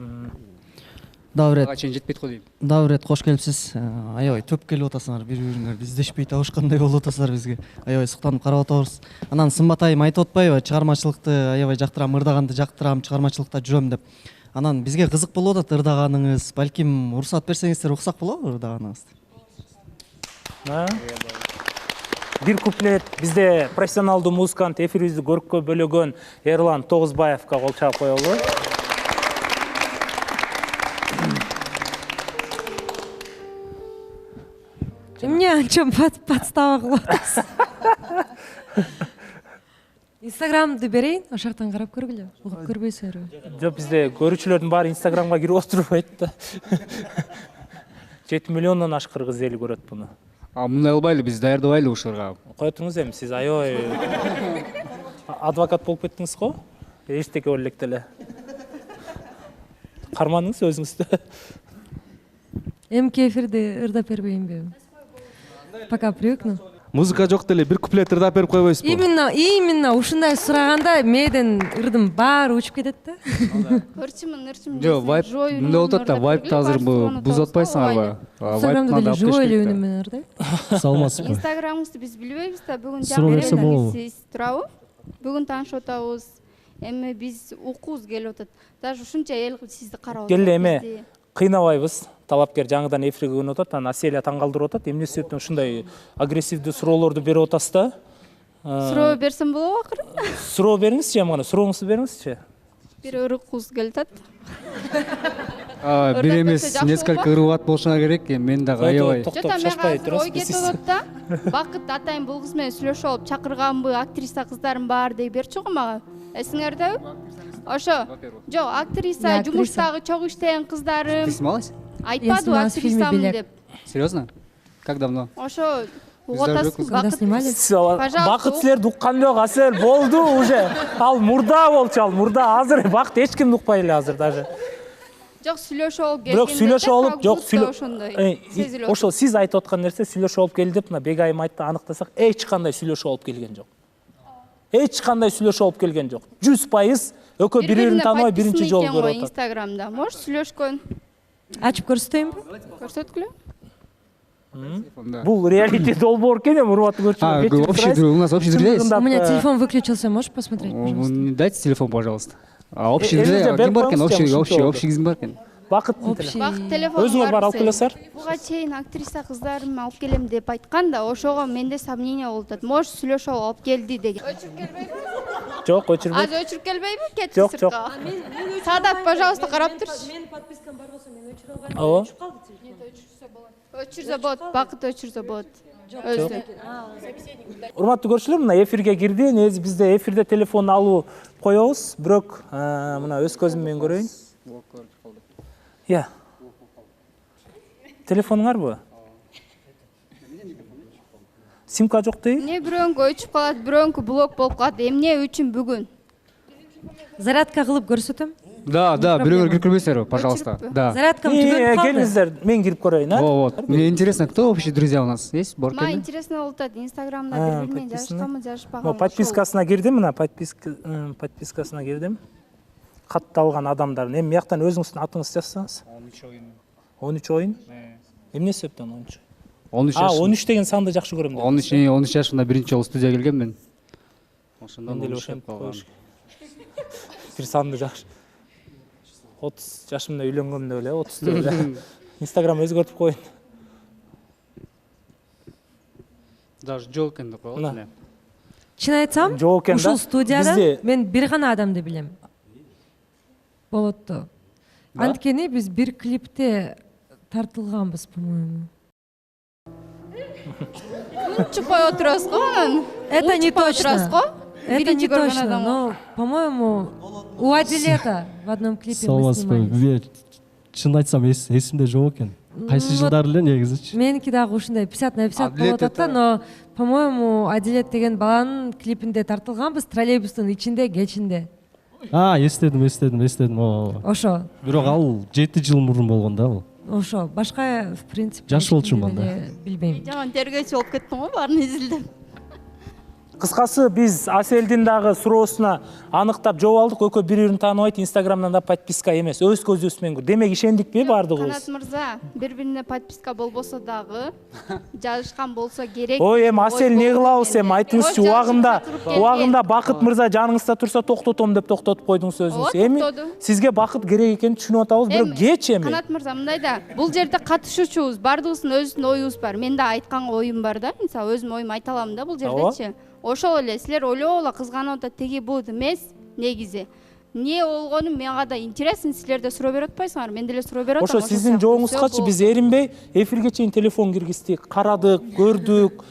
Дагы ага чейин жетпейт го дейм. Дагы бир кош келипсиз. Аябай төп келип атасыңар, бири-бириңерди издешпей табышкандай болуп атасыңар бизге. Аябай суктанып карап атабыз. Анан Сымбат айым айтып атпайбы, чыгармачылыкты аябай жактырам, ырдаганды жактырам, чыгармачылыкта жүрөм деп. Анан бизге кызык болуп атат ырдаганыңыз. Балким уруксат берсеңиздер уксак болобу ырдаганыңызды? Бир куплет бизде профессионалдуу музыкант, эфирибизди көрккө бөлөгөн Эрлан Тогузбаевга кол чаап коелу. Эмне анча подстава кылып атасыз? Инстаграмды берейин, ошол жактан карап көргүлө. Угуп көрбөйсүңөрбү? Жок, бизде көрүүчүлөрдүн баары Инстаграмга кирип отурбайт да. 7 миллиондон ашкыр кыз эли көрөт буну. Мындай кылбайлы, биз даярдабайлы ушуларга. Кое туруңуз эми, сиз аябай адвокат болуп кеттиңиз го? Эчтеке боло элек деле. Кармандыңыз өзүңүздү. Эмки эфирди ырдап бербейинби? Пока привыкну. Музыка жок деле бир куплет ырдап берип койбойсузбу? Именно ушундай сураганда мээден ырдым баары учуп кетет да. Ырчымын. Жок, вайп мындай болуп атат да, вайпты азыр бузуп атпайсыңарбы? Инстаграмда деле живой эле үнүм менен ырдайм. Саламатсызбы? Инстаграмыңызды биз билбейбиз да, бүгүн жакын сиз турабы? Бүгүн таанышып атабыз. Эми биз укуубуз келип атат. Даже ушунча эл сизди карап атат. Келе эме кыйнабайбыз. Талапкер жаңыдан эфирге көнүп атат, анан Аселия таң калтырып атат. Эмне себептен ушундай агрессивдүү суроолорду берип атасыз да? Суроо берсем болобу акыры? Суроо бериңизчи, мына сурооңузду бериңизчи. Бир ырыкуз келип атат. Бир эмес, несколько ырыбат болушуна керек, мен дагы аябай. Шашпай турасыз. Ой кетип атат да. Бакыт атайын бул кыз менен сүйлөшүп алып чакырганбы, актриса кыздарын баары дей берчү го мага. Эсиңердеби? Ошо. Жок, актриса, жумуштагы чогуу иштеген кыздарым. Ты снималась? Айтпадыбы актрисамын деп. Серьезно? Как давно? Ошо угатасызбы Бакыт? Бакыт силерди уккан жок, Асел, болду уже. Ал мурда болчу, ал мурда. Азыр Бакыт эч кимди укпай эле азыр даже. Жок, сүйлөшүп алып келген. Бирок сүйлөшүп алып, жок сүйлөшүп. Ошо сиз айтып аткан нерсе сүйлөшүп алып келди деп, мына Бегайым айтты, аныктасак, эч кандай сүйлөшүп алып келген жок. Эч кандай сүйлөшүп алып келген жок. 100% экөө бири-бирин тааныбай биринчи жолу көрүп атат. Инстаграмда, может, сүйлөшкөн. Ачып көрсөтөйүнбү? Көрсөткүлө. Бул реалити долбоор экен, урматтуу көрүүчүлөр. Общий друг, у нас общий друг есть. У меня телефон выключился, можешь посмотреть, пожалуйста? Дайте телефон, пожалуйста. Общий друг, ким бар экен? Общий ким бар экен? Бакыттын телефону. Өзүңөр бар алып келесиңер. Буга чейин актриса кыздарым алып келем деп айткан да, ошого менде сомнение болуп атат. Может, сүйлөшүп алып келди деген. Өчүрүп келбейби? Жок, өчүрбөйт. Азыр өчүрүп келбейби? Кетти сыртка. Садат, пожалуйста, карап турчу. Менин подпискам бар болсо, мен өчүрүп алгам. Ооба. Өчүрсө болот, Бакыт өчүрсө болот. Өзү. Урматтуу көрүүчүлөр, мына эфирге кирди. Негизи бизде эфирде телефон алуу коебуз, бирок мына өз көзүм менен көрөйүн. Я. Телефонуңарбы? Симка жок дейби? Эмне бирөөнкү өчүп калат, бирөөнкү блок болуп калат. Эмне үчүн бүгүн? Зарядка кылып көрсөтөм. Да, бирөөлөр кирип көрбөйсүңөрбү, пожалуйста. Да. Зарядкам түгөнүп калды. Келиңиздер, мен кирип көрөйүн, а? Вот. Мне интересно, кто вообще друзья у нас? Есть Боркин? Мага интересно болуп атат. Инстаграмда бири-бири менен жашканбы, жашпаганбы? Подпискасына кирдим, мына подпискасына кирдим. Катталган адамдардын. Эми бияктан өзүңүздүн атыңызды жазсаңыз. 13 oyun. Эмне себептен 13? 13 жаш. 13 деген санды жакшы көрөм деп. 13 жашымда биринчи жолу студияга келгенмин. Ошондон деле ошентип коюш. Бир санды жакшы. 30 жашымда үйлөнгөм деп эле, 30 деп эле. Инстаграм өзгөртүп коюн. Даже жок экен деп коет. Чын айтсам, ушул студияда мен бир гана адамды билем. Болотту. Анткени биз бир клипте тартылганбыз, по-моему. Күнчү коюп отурасыз го анан? Это не точно. Это не точно, но, по-моему, у Адилета в одном клипе мы снимались. Чын айтсам, эсимде жок экен. Кайсы жылдары эле негизичи? Меники дагы ушундай 50 на 50 болуп атат да, но, по-моему, Адилет деген баланын клипинде тартылганбыз, троллейбустун ичинде, кечинде. Эстедим. Ошо. Бирок ал 7 жыл мурун болгон да бул. Ошо, башка в принципе жаш болчумун да. Билбейм. Жаман тергөөчү болуп кеттим го, баарын изилдеп. Кыскасы биз Аселдин дагы суроосуна аныктап жооп алдык. Экөө бири-бирин тааныбайт, Инстаграмдан да подписка эмес, өз көзүбүз менен көрдүк. Демек ишендикпи бардыгыбыз? Канат мырза, бири-бирине подписка болбосо дагы жазышкан болсо керек. Ой, эми Асел не кылабыз эми, айтыңызчы, убагында Бакыт мырза жаныңызда турса токтотом деп токтотуп койдуңуз өзүңүз. Эми сизге бакыт керек экенин түшүнүп атабыз, бирок кеч эми. Канат мырза, мындай да, бул жерде катышуучубуз бардыгыбыздын өзүнүн оюбуз бар. Мен да айтканга оюм бар да, мисалы өзүм оюмду айта алам да бул жердечи. Ошол эле силер ойлоп эле кызганып атат, теги бут эмес, негизи. Не болгону мага да интересно, силер да суроо берип атпайсыңар, мен деле суроо берип атам. Ошо сиздин жооңузгачы биз эринбей эфирге чейин телефон киргиздик, карадык, көрдүк.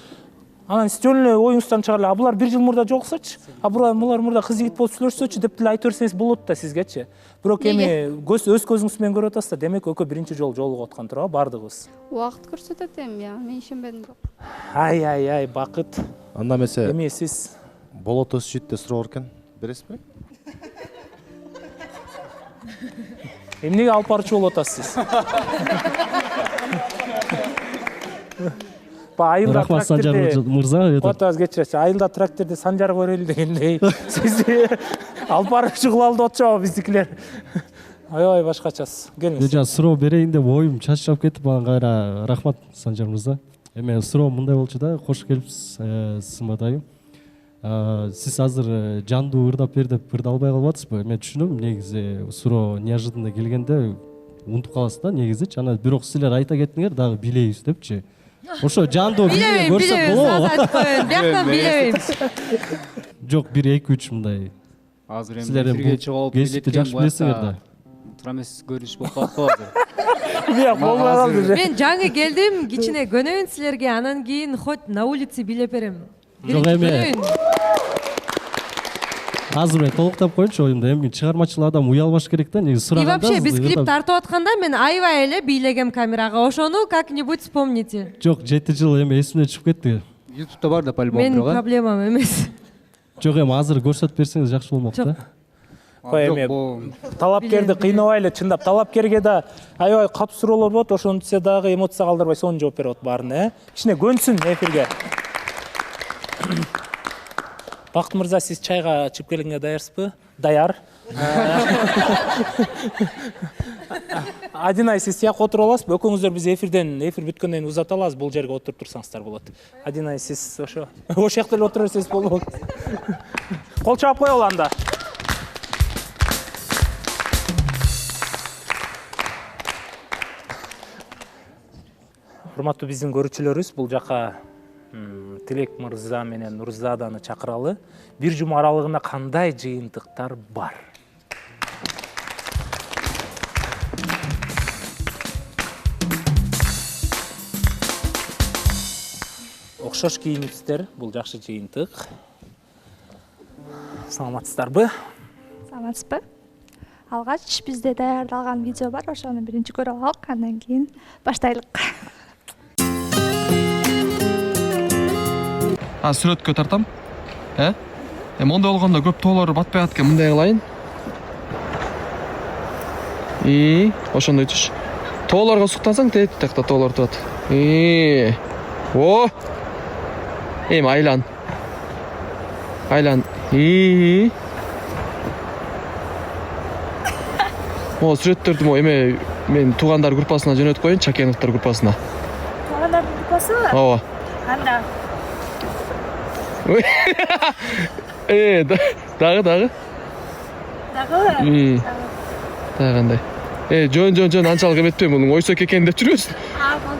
Анан жөн эле оюңуздан чыгара эле, булар 1 жыл мурда жолуксачы, булар мурда кыз жигит болуп сүйлөшсөчү деп деле айта берсеңиз болот да сизгечи. Бирок эми өз көзүңүз менен көрүп атасыз да, демек экөө биринчи жолу жолугуп аткан турабы бардыгыбыз. Убакыт көрсөтөт эми, мен ишенбедим да. Ай, Бакыт. Анда эмесе. Эми сиз болот өсүшүт деп суроо экен. Бересизби? Эмнеге алып барчу болуп атасыз? Рахмат Санжар мырза. Отоз кечиресиз. Айылда тракторду Санжарга берели дегендей. Сиз алып барчу кыла алды отчобу биздикилер. Аябай башкачасыз. Келиңиз. Жана суроо берейин деп оюм чачырап кетип, ага кайра рахмат Санжар мырза. Эми суроо мындай болчу да, кош келипсиз Сымбат айым. Сиз азыр жандуу ырдап бер деп ырдалбай калбатсызбы? Мен түшүнөм, негизи суроо неожиданно келгенде унутуп каласыз да негизи. Анан бирок силер айта кеттиңер дагы билейбиз депчи. Ошо жандуу көрсөк болобу? Бияктан билебейм. Жок, 1-2-3 мындай. Азыр эми силер эфирге чыгып кесипти жакшы билесиңер да. Тура эмес көрүш болуп калат азыр. Бияк болбой калды. Мен жаңы келдим, кичине көнөйүн силерге, анан кийин хоть на улице билеп берем. Жок эми. Азыр мен толуктап коеюнчу оюмду. Эми чыгармачыл адам уялбаш керек да, негизи сураганда. И вообще биз клип тартып атканда мен аябай эле бийлегем камерага. Ошону как-нибудь вспомните. Жок, 7 жыл эми эсимден чыгып кетти. YouTube'да бар да по-любому. Менин проблемам эмес. Жок, эми азыр көрсөтүп берсеңиз жакшы болмок да. Кой эми талапкерди кыйнабайлы, чындап талапкерге да аябай катуу суроолор болот, ошентсе дагы эмоция калтырбай сонун жооп берип атат баарына, Кичине көнсүн эфирге. Бакыт мырза, сиз чайга чыгып келгенге даярсызбы? Даяр. Адинай, сиз тияк отуруп аласызбы? Экөөңүздөр биз эфир бүткөндөн кийин узата алабыз, бул жерге отуруп турсаңыздар болот. Адинай, сиз ошо жакта эле отура берсеңиз болот. Кол чаап коелу анда. Урматтуу биздин көрүүчүлөрүбүз, бул жака Тилек мырза менен Нурзаданы чакыралы. Бир жума аралыгында кандай жыйынтыктар бар? Окшош кийиниптер, бул жакшы жыйынтык. Саламатсыздарбы? Саламатсызбы? Алгач бизде даярдалган видео бар, ошону биринчи көрүп алалык, андан кийин баштайлык. Сүрөткө тартам. Мондай болгондо көп тоолор батпай аткен, мындай кылайын. Ошондой түш. Тоолорго суктансаң тет такта тоолор турат. О! Эми айлан. Сүрөттөрдү эме мен туугандар группасына жөнөтүп коеюн, Чакеновдор группасына. Туугандар группасыбы? Ооба. Анда. Дагы? Дагыбы? Дагы кандай? Жөн анчалык эметпейм, мунун ойсок экен деп жүрөсүң. Болду.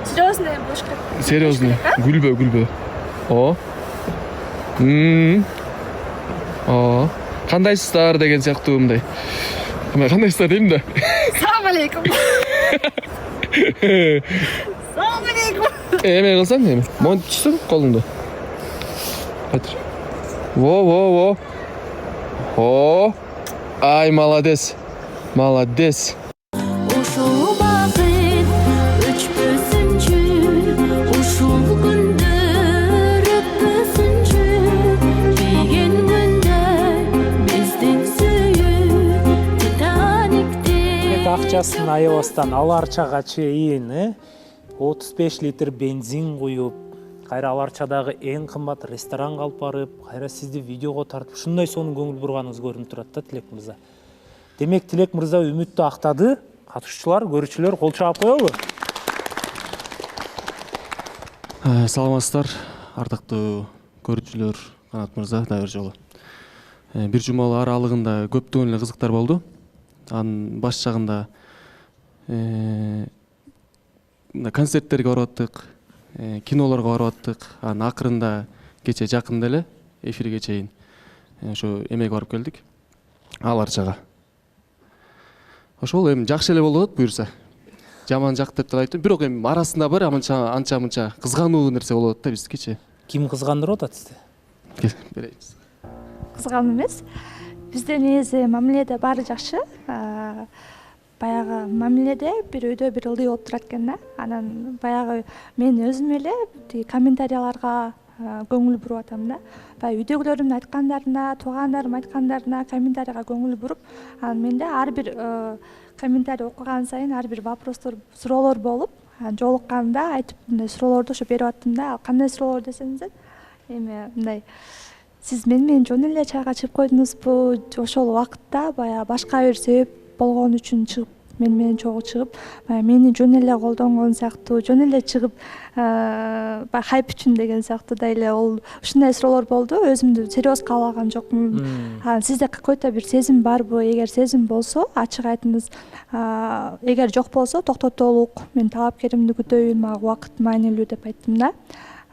Серьезный бошка. Серьезный. Күлбө. Кандайсыздар деген сыяктуу мындай. Кандайсыздар дейм да. Салам алейкум. Салам алейкум. Эме кылсаң эми. Монтип түшсөң колуңду. Кайтыр. Во. Ай, молодец. Ушул багыт өчпөсүнчү, ушул күндөр өтпөсүнчү, деген күндө биздин сүйүү Титаниктей. Акчасын аябастан ала арчага чейин 35 литр бензин куюп, кайра Ал Арчадагы эң кымбат ресторанга алып барып, кайра сизди видеого тартып, ушундай сонун көңүл бурганыңыз көрүнүп турат да, Тилек мырза. Демек, Тилек мырза үмүттү актады. Катышуучулар, көрүүчүлөр кол чаап коелу. Саламатсыздар, ардактуу көрүүчүлөр, Канат мырза, дагы бир жолу. Бир жумалуу аралыгында көптөгөн эле кызыктар болду. Анын баш жагында концерттерге барып аттык, кинолорго барып аттык. Анын акырында кече жакында эле эфирге чейин ошо эмеге барып келдик. Ал Арчага. Ошол эми жакшы эле болот буюрса. Жаман жак деп айтпайм, бирок эми арасында бар анча мынча кызгануу нерсе болот да биздикичи. Ким кызгандырып атат сизди? Берейбиз. Кызгануу эмес. Бизде негизи мамиледе баары жакшы. Баягы мамиледе бир өйдө бир ылдый болуп турат экен да. Анан баягы мен өзүм эле комментарияларга көңүл буруп атам да. Баягы үйдөгүлөрүмдүн айткандарына, туугандарым айткандарына комментарийга көңүл буруп, анан менде ар бир комментарий окуган сайын ар бир вопростор, суроолор болуп, жолукканда айтып мындай суроолорду ошо берип аттым да. Кандай суроолор десеңиздер, эми мындай сиз менен жөн эле чайга чыгып койдуңузбу? Ошол убакытта баягы башка бир себеп болгон үчүн чыгып, менен чогуу чыгып, мени жөн эле колдонгон сыяктуу, жөн эле чыгып, баягы хайп үчүн деген сыяктуу да эле ушундай суроолор болду. Өзүмдү серьезго ала алган жокмун. Сизде какой-то бир сезим барбы? Эгер сезим болсо, ачык айтыңыз. Эгер жок болсо, токтотолук. Мен талапкеримди күтөйүн, мага убакыт маанилүү деп айттым да.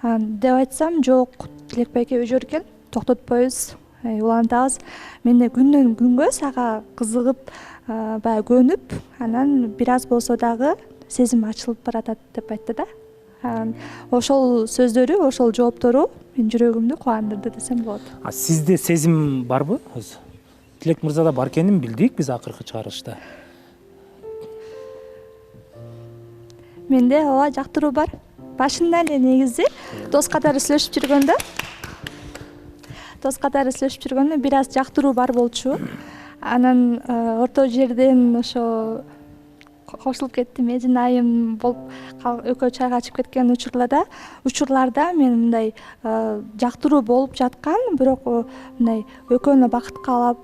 Деп айтсам, жок, Тилек байке өжөр экен, токтотпойбуз, улантабыз. Менде күндөн күнгө сага кызыгып, баягы көнүп, анан бир аз болсо дагы сезим ачылып баратат деп айтты да. Ошол сөздөрү, ошол жооптору менин жүрөгүмдү кубандырды десем болот. Сизде сезим барбы өзү? Тилек мырзада бар экенин билдик биз акыркы чыгарышта. Менде ооба жактыруу бар. Башында эле негизи дос катары сүйлөшүп жүргөндө бир аз жактыруу бар болчу. Анан орто жерден ошо кошулуп кетти, Медин айым болуп экөө чайга чыгып кеткен учурларда мен мындай жактыруу болуп жаткан, бирок мындай экөөнө бакыт каалап,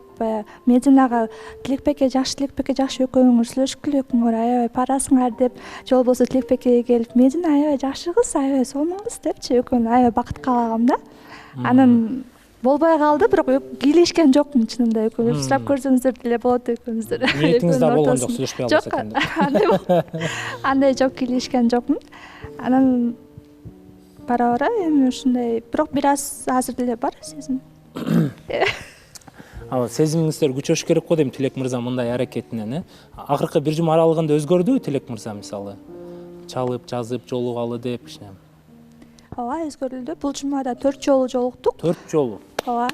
Мединага Тилекбекке жакшы экөөңөр сүйлөшкүлө, экөөңөр аябай парасыңар деп, же болбосо Тилекбекке келип, Медин аябай жакшы кыз, аябай сонун кыз депчи, экөөнө аябай бакыт каалагам да. Анан болбой калды, бирок кийлешкен жокмун чынында. Экөөңөр сурап көрсөңүздөр деле болот экөөңүздөр. Ниетиңизде болгон жок, сүйлөшпөй албаса экен деп. Андай жок, кийлешкен жокмун. Анан бара эми ушундай, бирок бир аз азыр деле бар сезим. Сезимиңиздер күчөш керек го дейм Тилек мырза мындай аракетинен. Акыркы бир жума аралыгында өзгөрдүбү Тилек мырза, мисалы? Чалып, жазып, жолугалы деп кичине. Ооба, өзгөрүлдү. Бул жумада 4 жолу жолуктук. 4 жолу. Ооба.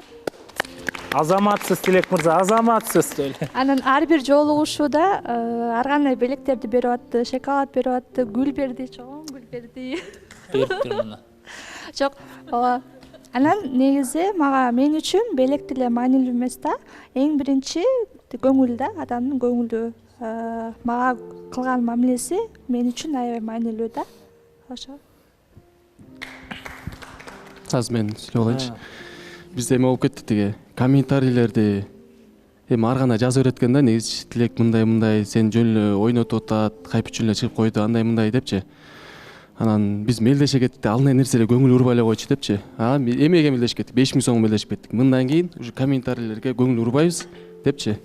Азаматсыз Тилек мырза, азаматсыз. Анан ар бир жолугушууда ар кандай белектерди берип атты, шоколад берип атты, гүл берди, чоң гүл берди. Бериптир мына. Жок, ооба. Анан негизи мен үчүн белек деле маанилүү эмес да. Эң биринчи көңүл да, адамдын көңүлү. Мага кылган мамилеси мен үчүн аябай маанилүү да. Ошо. Азыр мен сүйлөп алайынчы. Бизде эме болуп кетти тиги комментарийлерди эми ар кандай жазып берет экен да, негизи Тилек мындай, сен жөн эле ойнотуп атат, хайп үчүн эле чыгып койду, андай мындай депчи. Анан биз мелдеше кеттик, алындай нерселер көңүл урбай эле койчу депчи. Эмеге мелдешип кеттик? 5000 сом мелдешип кеттик. Мындан кийин уже комментарийлерге көңүл урбайбыз депчи.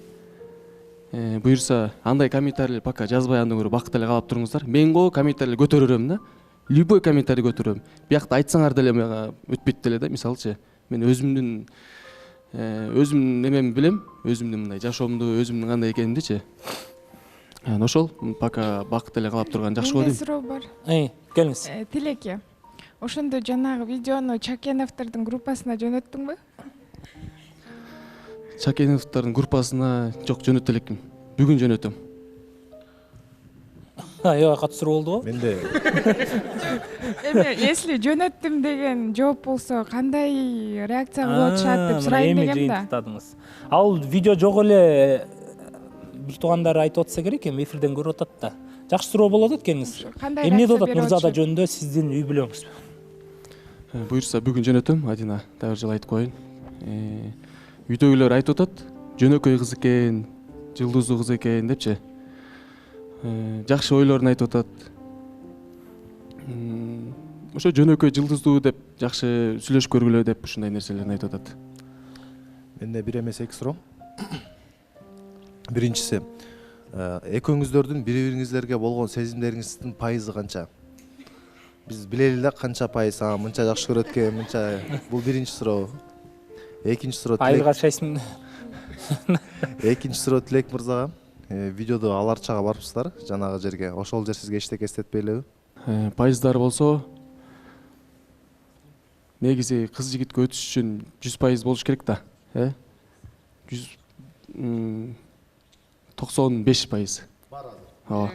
Буюрса, андай комментарийлер пока жазбай андан көрө бакыт эле каалап туруңуздар. Мен го комментарийлер көтөрөрөм да. Любой комментарий көтөрөм. Биякта айтсаңар деле мага өтпөйт деле да, мисалчы. Мен өзүмдүн эмемди билем, өзүмдүн мындай жашоомду, өзүмдүн кандай экенимдичи. Ошол пока бакыт эле каалап турган жакшы го дейм. Менде суроо бар. Келиңиз. Тилеке, ошондо жанагы видеону Чакеновдордун группасына жөнөттүңбү? Чакеновдордун группасына жок, жөнөтө элекмин. Бүгүн жөнөтөм. Аябай катуу суроо болду го. Менде Эми если жөнөттүм деген жооп болсо кандай реакция болуп атышат деп сурайын дегем да. Ал видео жок эле бир туугандар айтып атса керек, эми эфирден көрүп атат да. Жакшы суроо болот экениңиз. Эмне деп атат Мырзада жөнүндө сиздин үй бүлөңүз? буюрса бүгүн жөнөтөм, Адина дагы бир жолу айтып коеюн. Үйдөгүлөр айтып атат, жөнөкөй кыз экен, жылдыздуу кыз экен депчи. Жакшы ойлорун айтып атат. Ошо жөнөкөй жылдыздуу деп жакшы сүйлөшүп көргүлө деп ушундай нерселерин айтып атат. Менде бир эмес эки суроо. Биринчиси, экөөңүздөрдүн бири-бириңиздерге болгон сезимдериңиздин пайызы канча? Биз билели да канча пайыз мынча жакшы көрөт экен, мынча. Бул биринчи суроо. Экинчи суроо. Пайызга шайсын. Экинчи суроо Тилек мырзага. Видеодо аларчага барыпсыздар, жанагы жерге. Ошол жер сизге эчтеке эстетпейлеби? Пайыздар болсо, негизи кыз жигитке өтүш үчүн 100% болуш керек да, 95%. Ооба.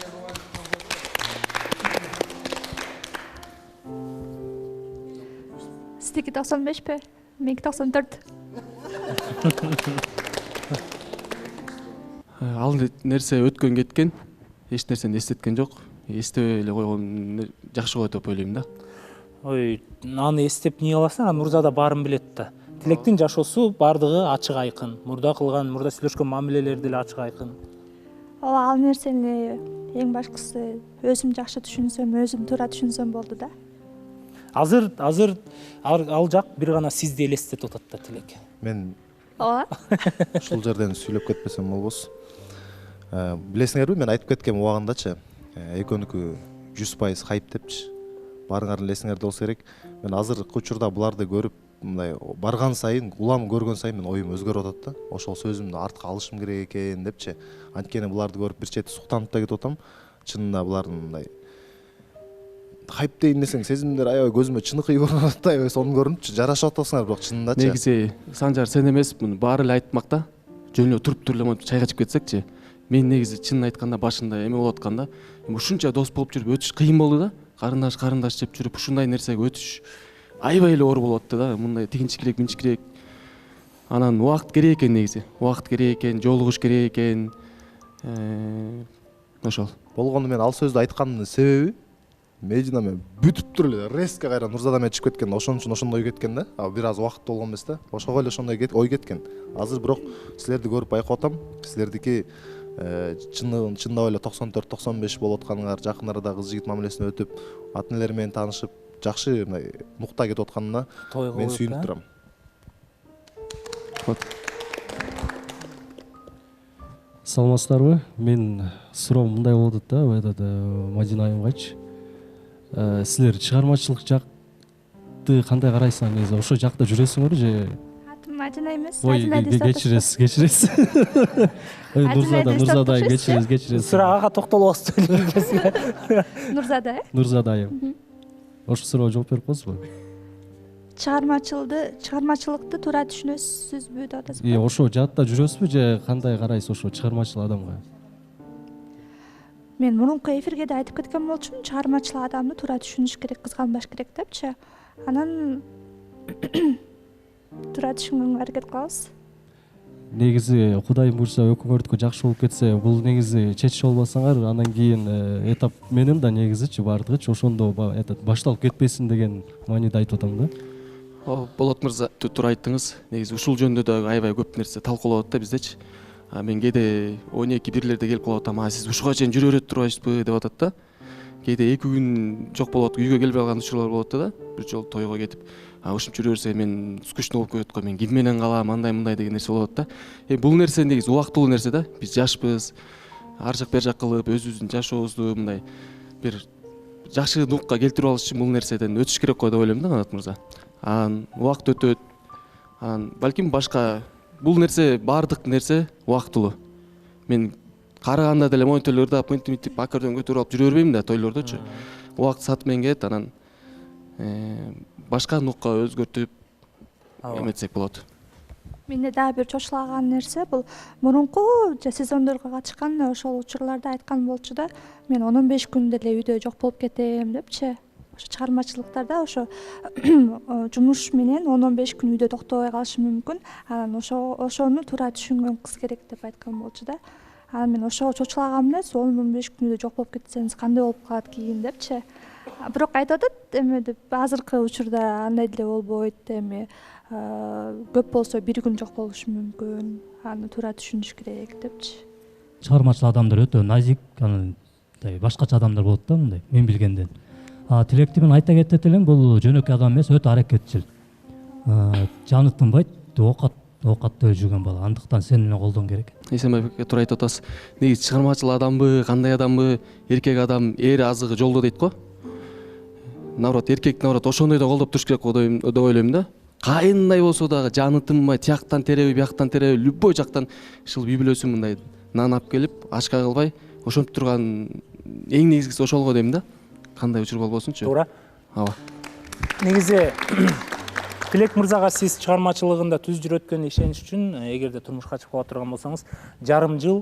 Сиздики 95-пи? Меники 94. Ал нерсе өткөн кеткен, эч нерсени эстеткен жок. Эстебей эле койгон жакшы го деп ойлойм да. Ой, аны эстеп не кыласың? Мурза да баарын билет да. Тилектин жашоосу бардыгы ачык айкын. Мурда кылган, мурда сүйлөшкөн мамилелери деле ачык айкын. Ооба, ал нерсени эң башкысы өзүм жакшы түшүнсөм, өзүм туура түшүнсөм болду да. Азыр ал жак бир гана сизди элестетип атат да, Тилек. Мен Ооба. ушул жерден сүйлөп кетпесем болбос. Билесиңерби, мен айтып кеткен убагындачы, экөөнүкү 100% хайп депчи. Барыңардын элесиңерде болсо керек. Мен азыркы учурда буларды көрүп, мындай барган сайын, улам көргөн сайын мен оюм өзгөрүп атат да. Ошол сөзүмдү артка алышым керек экен депчи. Анткени буларды көрүп бир чети суктанып да кетип атам. Чынында булардын мындай хайп дейин десең, сезимдер аябай көзүмө чыныкый көрүнүп атат да, сонун көрүнүпчү. Жарашып атасыңар, бирок чынындачы. Негизи Санжар сен эмес, муну баары эле айтмак да. Жөн эле туруп эле чайга чыгып кетсекчи. Мен негизи чынын айтканда башында эме болуп атканда, ушунча дос болуп жүрүп өтүш кыйын болду да. Карындаш деп жүрүп ушундай нерсеге өтүш аябай эле оор болуп атты да. Мындай тигинчикирээк, минчикирээк. Анан убакыт керек экен негизи. Убакыт керек экен, жолугуш керек экен. Ошол. Болгону мен ал сөздү айткандын себеби Медина мен бүтүп туруп эле резко кайра Нурзада мен чыгып кеткен. Ошон үчүн ошондой кеткен да. Бир аз убакыт болгон эмес да. Ошого эле ошондой ой кеткен. Азыр бирок силерди көрүп байкап атам. Силердики чындап эле 94-95 болуп атканыңар, жакын арада кыз жигит мамилесине өтүп, ата энелер менен таанышып, жакшы мындай нукта кетип атканына мен сүйүнүп турам. Саламатсыздарбы? Мен суроом мындай болуп атат да, Мадина айымгачы. Силер чыгармачылык жакты кандай карайсыңар негизи? Ошо жакта жүрөсүңөрбү же? Атым Мадина эмес, Мадина деп кечиресиз. Нурзада кечиресиз. Сурага токтолобуз эле. Нурзада, Нурзада айым. Ошол суроого жооп берип коесузбу? Чыгармачылыкты туура түшүнөсүзбү деп атасызбы? Ошо жакта жүрөсүзбү же кандай карайсыз ошо чыгармачыл адамга? Мен мурунку эфирге да айтып кеткен болчумун, чыгармачыл адамды туура түшүнүш керек, кызганбаш керек депчи. Анан туура түшүнгөнгө аракет кылабыз. Негизи Кудайым буйрса экөөңөрдүкү жакшы болуп кетсе, бул негизи чечише албасаңар, анан кийин этап менен да негизичи бардыгычы ошондо башталып кетпесин деген мааниде айтып атам да. Болот мырза, туура айттыңыз. Негизи ушул жөнүндө да аябай көп нерсе талкуулап атат да биздечи. Мен кээде 12-1лерде келип калып атам, сиз ушуга чейин жүрө берет турбайсызбы деп атат да. Кээде 2 күн жок болот, үйгө келбей калган учурлар болот да. Бир жолу тойго кетип, ушинтип жүрө берсе мен скучно болуп кетет го, мен ким менен калам, андай-мындай деген нерсе болот да. Бул нерсе негизи убактылуу нерсе да. Биз жашпыз. Ар жак бер жак кылып, өзүбүздүн жашообузду мындай бир жакшы нукка келтирип алыш үчүн бул нерседен өтүш керек го деп ойлойм да, Канат мырза. Анан убакыт өтөт. Анан балким башка бул нерсе, бардык нерсе убактылуу. Мен караганда деле монитор ырдап, мынтип аккордеон көтөрүп алып жүрө бербейм да тойлордочу. Убакыт саат менен кетет, анан башка нукка өзгөртүп эметсек болот. Менде дагы бир чочулаган нерсе, бул мурунку сезондорго катышкан ошол учурларда айткан болчу да, мен 15 күн деле үйдө жок болуп кетем депчи. Ошо чыгармачылыктарда ошо жумуш менен 10-15 күн үйдө токтобой калышы мүмкүн. Анан ошону туура түшүнгөн кыз керек деп айткан болчу да. Анан мен ошого чочулаган эмес, 10-15 күн үйдө жок болуп кетсеңиз кандай болуп калат кийин депчи. бирок айтып атат эме деп азыркы учурда андай деле болбойт, эми көп болсо бир күн жок болушу мүмкүн, аны туура түшүнүш керек депчи. Чыгармачыл адамдар өтө назик, анандай башкача адамдар болот да, мындай мен билгенден. Тилекти мен айта кетет элем, бул жөнөкөй адам эмес, өтө аракетчил. Жаны тынбайт, оокатта жүргөн бала. Андыктан сен менен колдон керек. Эсенбайбекке туура айтып атасыз. Негизи чыгармачыл адамбы, кандай адамбы, эркек адам эр азыгы жолдо дейт го. Наоборот, эркек наоборот ошондой да колдоп туруш керек деп ойлойм да. Кайындай болсо дагы жаны тынбай, тияктан теребей, бияктан теребей, любой жактан ушул үй бүлөсүн мындай нан алып келип, ачка кылбай, ошентип турган эң негизгиси ошол го дейм да. Кандай учур болбосунчу. Туура. Ооба. Негизи Тилек мырзага сиз чыгармачылыгында түз жүрөткөн ишенич үчүн эгерде турмушка чыгып кала турган болсоңуз, жарым жыл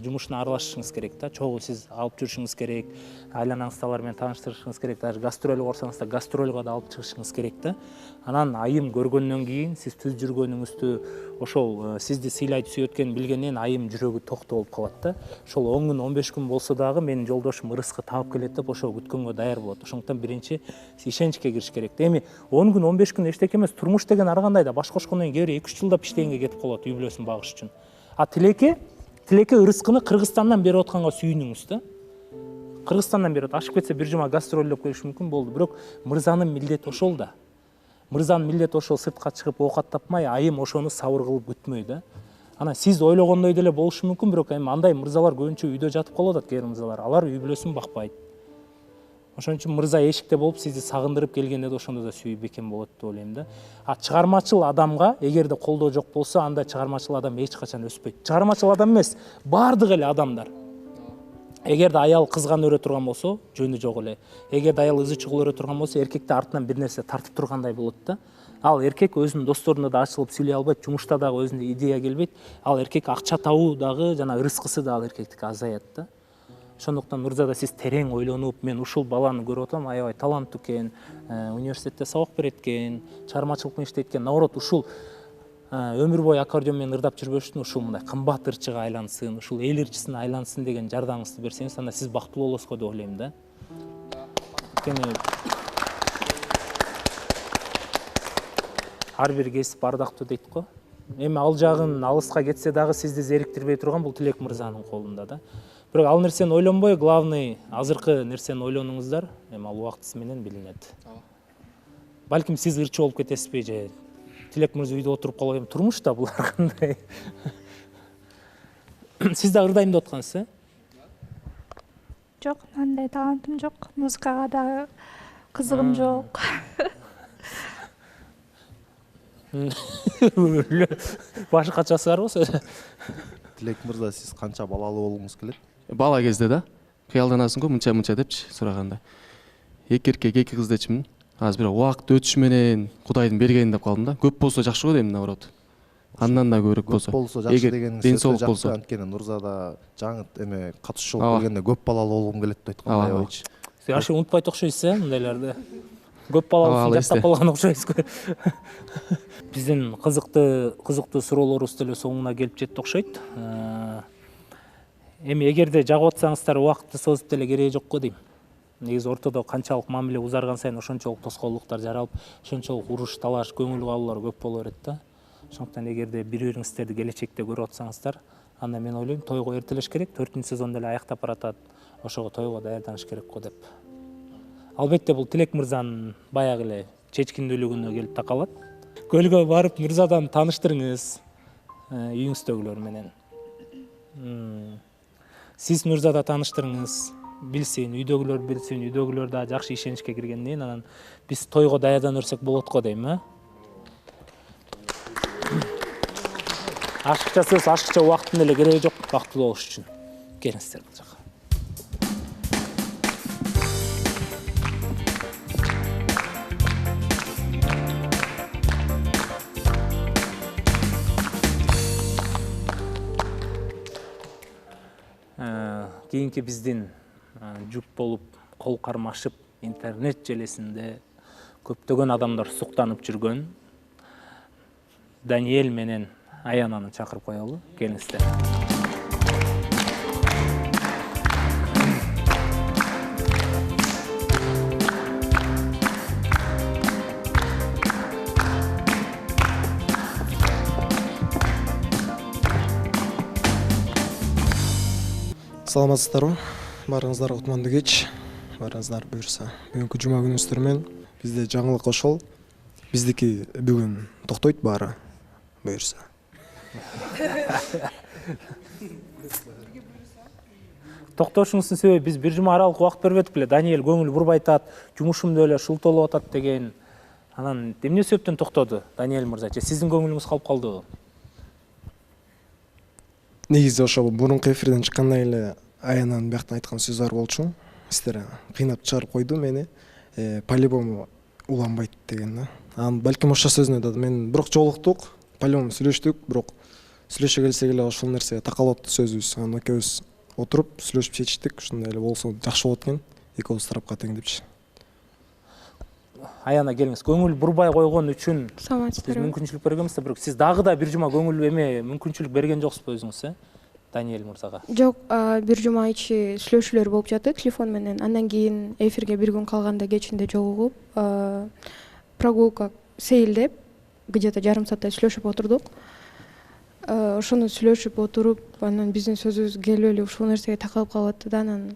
жумушуна аралашышыңыз керек да. Чогуу сиз алып жүрүшүңүз керек, айланаңызды алар менен тааныштырышыңыз керек, даже гастроль корсоңуз да гастрольга да алып чыгышыңыз керек да. Анан айым көргөндөн кийин сиз түз жүргөнүңүздү, ошол сизди сыйлайт сүйөт экенин билгенден айым жүрөгү токтоо болуп калат да. Ошол 10 күн 15 күн болсо дагы менин жолдошум ырыскы таап келет деп ошо күткөнгө даяр болот. Ошондуктан биринчи ишеничке кириш керек. Эми 10 күн 15 күн эчтеке эмес, турмуш деген ар кандай да баш кошкондон кийин 2-3 жылдап иштегенге кетип калат үй бүлөсүн багыш үчүн. Тилеке ырыскыны Кыргызстандан берип атканга сүйүнүңүз да. Кыргызстандан берип ашып кетсе бир жума гастролдоп келиш мүмкүн болду. Бирок мырзанын милдети ошол да. Мырзанын милдети ошол сыртка чыгып оокат тапмай, айым ошону сабыр кылып күтмөй да. Анан сиз ойлогондой деле болушу мүмкүн, бирок эми андай мырзалар көбүнчө үйдө жатып калып атат, кээ бир мырзалар. Алар үй бүлөсүн бакпайт. Ошон үчүн мырза эшикте болуп сизди сагындырып келгенде да ошондо да сүйүү бекем болот деп ойлойм да. Чыгармачыл адамга эгерде колдоо жок болсо, анда чыгармачыл адам эч качан өспөйт. Чыгармачыл адам эмес, баардык эле адамдар. Эгерде аял кызган өрө турган болсо, жөнү жок эле. Эгерде аял ызы чугул өрө турган болсо, эркекте артынан бир нерсе тартып тургандай болот да. Ал эркек өзүнүн досторуна да ачылып сүйлөй албайт, жумушта дагы өзүнө идея келбейт. Ал эркек акча табуу дагы жана ырыскысы да ал эркектики азаят да. Ошондуктан мырза да сиз терең ойлонуп, мен ушул баланы көрүп атам, аябай таланттуу экен, университетте сабак берет экен, чыгармачылык менен иштейт экен. Наоборот, ушул өмүр бою аккордеон менен ырдап жүрбөштүн, ушул мындай кымбат ырчыга айлансын, ушул эл ырчысына айлансын деген жардамыңызды берсеңиз, анда сиз бактылуу болосуз го деп ойлойм да. Ар бир кесип ардактуу дейт го. Эми ал жагын алыска кетсе дагы сизди зериктирбей турган бул Тилек мырзанын колунда да. Бирок ал нерсени ойлонбой, главный азыркы нерсени ойлонуңуздар, эми ал убактысы менен билинет. Балким сиз ырчы болуп кетесизби же Тилек мырза үйдө отуруп калып, турмушта бул ар кандай. Сиз да ырдайм деп аткансыз, Жок, андай талантым жок, музыкага да кызыгым жок. Башкачасы бар болсо. Тилек мырза, сиз канча балалуу болгуңуз келет? Бала кезде да, кыялданасың го мынча депчи сураганда. 2 эркек 2 кыз дечимин. Азыр бирок убакыт өтүшү менен Кудайдын бергени деп калдым да. Көп болсо жакшы го дейм, наоборот. Андан да көбүрөөк болсо. Көп болсо жакшы дегениңиз ден соолук болсо. Анткени Нурзада жаңы эме катышуучу келгенде көп балалуу болгум келет деп айткан аябайчы. Сиз ачы унутпайт окшойсуз, мындайларды. Көп балалуу жактап калган окшойсуз. Биздин кызыктуу суроолорубуз деле соңуна келип жетти окшойт. Эми эгерде жагып атсаңыздар, убакытты созуп деле кереги жок го дейм. Негизи ортодо канчалык мамиле узарган сайын ошончолук тоскоолдуктар жаралып, ошончолук уруш, талаш, көңүл кабуулар көп боло берет да. Ошондуктан эгерде бири-бириңиздерди келечекте көрүп атсаңыздар, анда мен ойлойм, тойго эртелеш керек, 4-сезон деле аяктап баратат. Ошого тойго даярданыш керек го деп. Албетте бул Тилек мырзанын баягы эле чечкиндүүлүгүнө келип такалат. Көлгө барып мырзадан тааныштырыңыз, үйүңүздөгүлөр менен. Сиз мырзада тааныштырыңыз, билсин, үйдөгүлөр билсин, үйдөгүлөр да жакшы ишеничке киргенден анан биз тойго даярдана берсек болот го дейм, Ашыкча сөз, ашыкча убакыттын эле кереги жок, бактылуу болуш үчүн. Келиңиздер бул жака. Кийинки биздин жүк болуп, кол кармашып, интернет желесинде көптөгөн адамдар суктанып жүргөн Даниэль менен Аянаны чакырып коелу. Келиңиздер. Саламатсыздарбы? Баарыңыздарга кутмандуу кеч. Баарыңыздар буюрса. Бүгүнкү жума күнүңүздөр менен бизде жаңылык ошол. Биздики бүгүн токтойт баары буюрса. Токтошуңуздун себеби биз бир жума аралык убакыт бербедик беле. Даниэль көңүл бурбай атат, жумушумда эле шултолуп атат деген. Анан эмне себептен токтоду Даниэль мырза? Же сиздин көңүлүңүз калып калдыбы? Негизи ошол мурунку эфирден чыкканда эле Аянанын бияктан айткан сөзү бар болчу. Сиздер кыйнап чыгарып койду мени. По-любому уланбайт деген да. Анан балким ошол сөзүнө да мен бирок жолуктук, по-любому сүйлөштүк, бирок сүйлөшө келсек эле ошол нерсеге такалып атты сөзүбүз. Анан экөөбүз отуруп сүйлөшүп чечтик. Ушундай эле болсо жакшы болот экен. Экөөбүз тарапка тең депчи. Аяна келиңиз. Көңүл бурбай койгон үчүн Биз мүмкүнчүлүк бергенбизби? Бирок сиз дагы да бир жума көңүл мүмкүнчүлүк берген жоксузбу өзүңүз, Даниэль мырзага? Жок, бир жума ичи сүйлөшүүлөр болуп жатты телефон менен. Андан кийин эфирге бир күн калганда кечинде жолугуп, прогулка сейилдеп, где-то жарым сааттай сүйлөшүп отурдук. Ошону сүйлөшүп отуруп, анан биздин сөзүбүз келип эле ушул нерсеге такалып калып атты да. Анан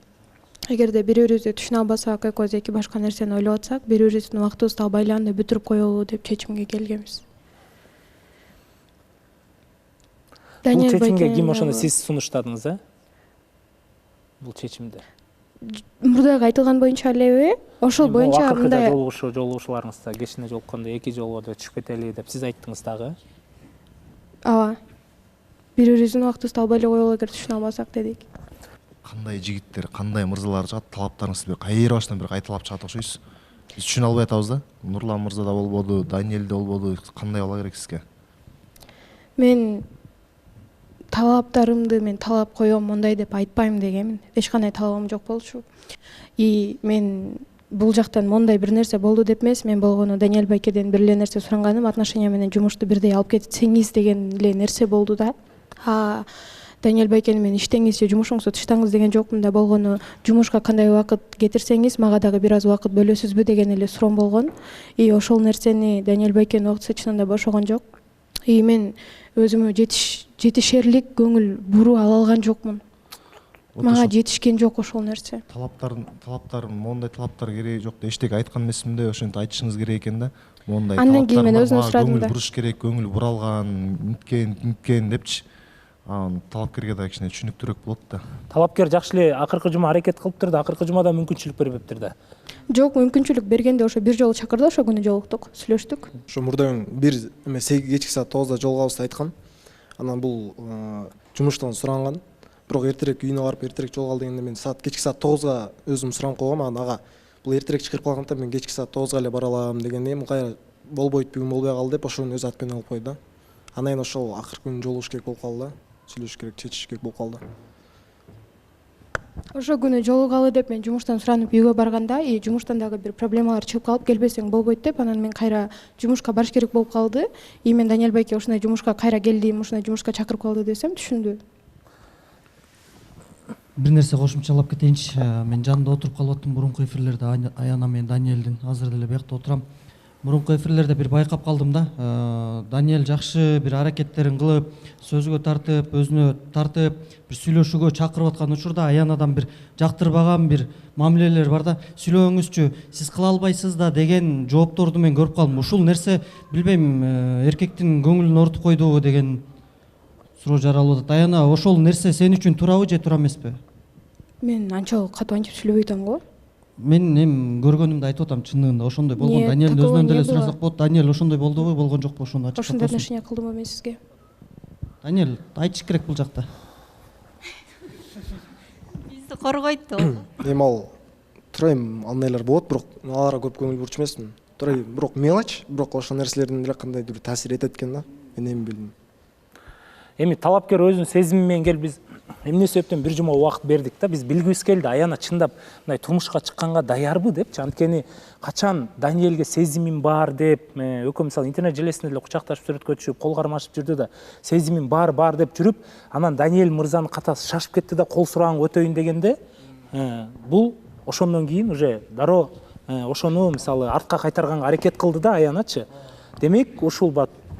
эгерде бири-бирибизди түшүнө албасак, экөөбүз эки башка нерсени ойлоп атсак, бири-бирибиздин убактыбызды байланды бүтүрүп коелу деп чечимге келгенбиз. Бул чечимге ким ошону сиз сунуштадыңыз, Бул чечимди. Мурдагы айтылган боюнча элеби? Ошол боюнча мындай жолугушууларыңызда кечине жолукканда эки жолго түшүп кетели деп сиз айттыңыз дагы. Ооба. Бири-бирибиздин убактыбызды албай эле коелу эгер түшүнө албасак дедик. Кандай жигиттер, кандай мырзалар чыгат, талаптарыңызды бир кайыр башынан бир кайталап чыгат окшойсуз. Биз түшүнө албай атабыз да. Нурлан мырза да болбоду, Даниэль да болбоду. Кандай боло керек сизге? Мен талаптарымды талап коем, мондай деп айтпайм дегенмин. Эч кандай талабым жок болчу. И мен бул жактан мондай бир нерсе болду деп эмес, мен болгону Даниэль байкеден бир эле нерсе суранганым, отношения менен жумушту бирдей алып кетсеңиз деген эле нерсе болду да. Даниэль байкени мен иштеңиз же жумушуңузду таштаңыз деген жокмун да, болгону жумушка кандай убакыт кетирсеңиз, мага дагы бир аз убакыт бөлөсүзбү деген эле суроом болгон. И ошол нерсени Даниэль байкенин убактысы чынында бошогон жок. И мен өзүмө жетишерлик көңүл буруу ала алган жокмун. Мага жетишкен жок ошол нерсе. Талаптарын, мондай талаптар кереги жок да, эчтеке айткан эмесмин да, ошентип айтышыңыз керек экен да. Мондай андан кийин мен өзүнө сурадым да. Буруш керек, көңүл буралган, миткен депчи. Талапкерге да кичине түшүнүктүүрөөк болот да. Талапкер жакшы эле акыркы жума аракет кылыптыр да, акыркы жумада мүмкүнчүлүк бербептир да. Жок, мүмкүнчүлүк бергенде ошо бир жолу чакырды, ошол күнү жолуктук, сүйлөштүк. Ошо мурда бир кечки саат 9-да жолугабызды айткан. Анан бул жумуштан суранган. Бирок эртерээк үйүнө барып эртерээк жолугал дегенде мен кечки саат 9-га өзүм суранып койгом. Анан ага бул эртерээк чыгарып калгандыктан мен кечки саат 9-га эле бара алам дегенде, бул кайра болбойт, бүгүн болбой калды деп ошонун өз аты менен алып койду да. Андан кийин ошол акыркы күнү жолугуш керек болуп калды. Сүйлөшүш керек, чечиш керек болуп калды. Ошол күнү жолугалы деп мен жумуштан суранып үйгө барганда, жумуштан дагы бир проблемалар чыгып калып, келбесең болбойт деп, анан мен кайра жумушка барыш керек болуп калды. И мен Даниэль байке ушундай жумушка кайра келдим, ушундай жумушка чакырып калды десем, түшүндү. Бир нерсе кошумчалап кетейинчи. Мен жанында отуруп калып аттым мурунку эфирлерде Аяна менен Даниэлдин. Азыр деле биякта отурам. Мурунку эфирлерде бир байкап калдым да. Даниэль жакшы бир аракеттерин кылып, сөзгө тартып, өзүнө тартып, бир сүйлөшүүгө чакырып аткан учурда Аянадан бир жактырбаган бир мамилелер бар да. Сүйлөөңүзчү, сиз кыла албайсыз да деген жоопторду мен көрүп калдым. Ушул нерсе билбейм, эркектин көңүлүн ортуп койдубу деген суроо жаралып атат. Аяна, ошол нерсе сен үчүн туурабы же туура эмеспи? Мен анчалык катуу антип сүйлөбөй атам го. Мен көргөнүмдү айтып атам, чындыгында ошондой болгон. Даниэлдин өзүнөн деле сурасак болот. Даниэль ошондой болдубу, болгон жокпу, ошону ачык айтасың. Ошондой отношения кылдымбы мен сизге? Даниэль, айтыш керек бул жакта. Бизди коргойт да. Эми ал турайм, андайлар болот, бирок аларга көп көңүл бурчу эмесмин. Турай, бирок мелочь, бирок ошол нерселердин эле кандайдыр бир таасир этет экен да. Мен эми билдим. Эми талапкер өзүнүн сезими менен келип биз эмне себептен бир жума убакыт бердик да, биз билгибиз келди, Аяна чындап мындай турмушка чыкканга даярбы депчи. Анткени качан Даниэльге сезимим бар деп, экөө мисалы интернет желесинде эле кучакташып сүрөткө түшүп, кол кармашып жүрдү да, сезимим бар деп жүрүп, анан Даниэль мырзанын катасы шашып кетти да, кол сураганга өтөйүн дегенде, бул ошондон кийин уже дароо ошону мисалы артка кайтарганга аракет кылды да Аяначы. Демек, ушул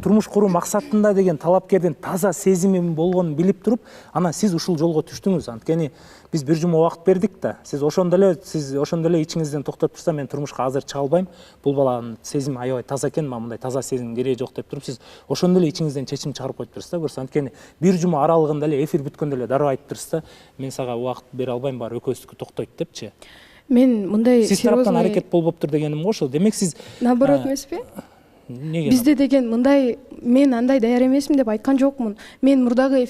турмуш куруу максатында деген талапкердин таза сезими болгонун билип туруп, анан сиз ушул жолго түштүңүз. Анткени биз бир жума убакыт бердик да. Сиз ошондо эле ичиңизден токтоп турса, мен турмушка азыр чыга албайм. Бул баланын сезими аябай таза экен, мага мындай таза сезим кереги жок деп туруп, сиз ошондо эле ичиңизден чечим чыгарып коюп турсуз да, көрсө. Анткени бир жума аралыгында эле эфир бүткөндө эле дароо айтып турсуз да, мен сага убакыт бере албайм, баары экөөбүздүкү токтойт депчи. Мен мындай Сиз тараптан аракет болуптур дегеним го ошол. Демек сиз наоборот эмеспи? Неге? Бизде деген мындай, мен андай даяр эмесмин деп айткан жокмун. Мен мурдагы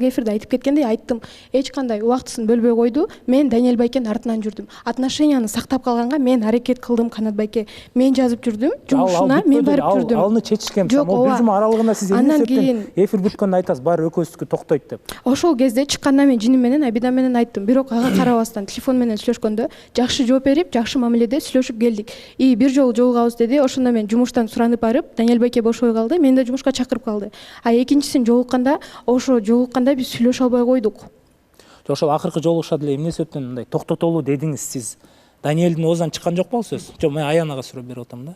эфирде айтып кеткендей айттым. Эч кандай убактысын бөлбөй койду. Мен Даниэль Байкенин артынан жүрдүм. Отношенияны сактап калганга мен аракет кылдым, Канат Байке. Мен жазып жүрдүм, жумушуна мен барып жүрдүм. Алны чечишкен, бир жума аралыгында сиз эмне эфир бүткөндө айтасыз, баары экөөбүздүкү токтойт деп. Ошол кезде чыкканда мен жиним менен, Абида менен айттым. Бирок ага карабастан телефон менен сүйлөшкөндө жакшы жооп берип, жакшы мамиледе сүйлөшүп келдик. Бир жолу жолугабыз деди. Ошондо мен жумуштан суранып барып, Даниэль Байке бошой калды, мени да жумушка чакырып калды. Экинчисин жолукканда, жолукканда биз сүйлөшө албай койдук. Ошол акыркы жолугушат эле эмне себептен мындай токтотолуу дедиңиз сиз? Даниэлдин оозунан чыккан жок болбу сөз? Жок, мен Аянага суроо берип атам да.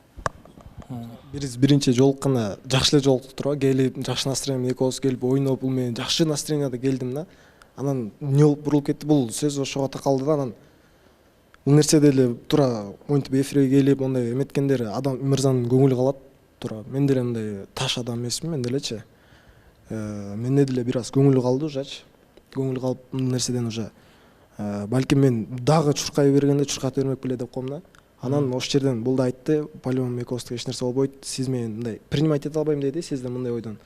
Биз биринчи жолукканда жакшы эле жолуктук турбу, келип жакшы настроение экөөбүз келип ойноп, бул мен жакшы настроенияда келдим да. Анан эмне болуп бурулуп кетти, бул сөз ошого такалды да. Анан бул нерседе эле туура монтип эфирге келип, мондай эметкендер адам мырзанын көңүлү калат. Туура мен деле мындай таш адам эмесмин, мен делечи. Менде деле бир аз көңүлү калды ужачы. Көңүлү калып нерседен уже балким мен дагы чуркай бергенде чурката бермек беле деп коем да. Анан ошол жерден бул да айтты, по-любому экөөбүздө эч нерсе болбойт. Сиз мени мындай принимать эте албайм деди, сиз да мындай ойдон.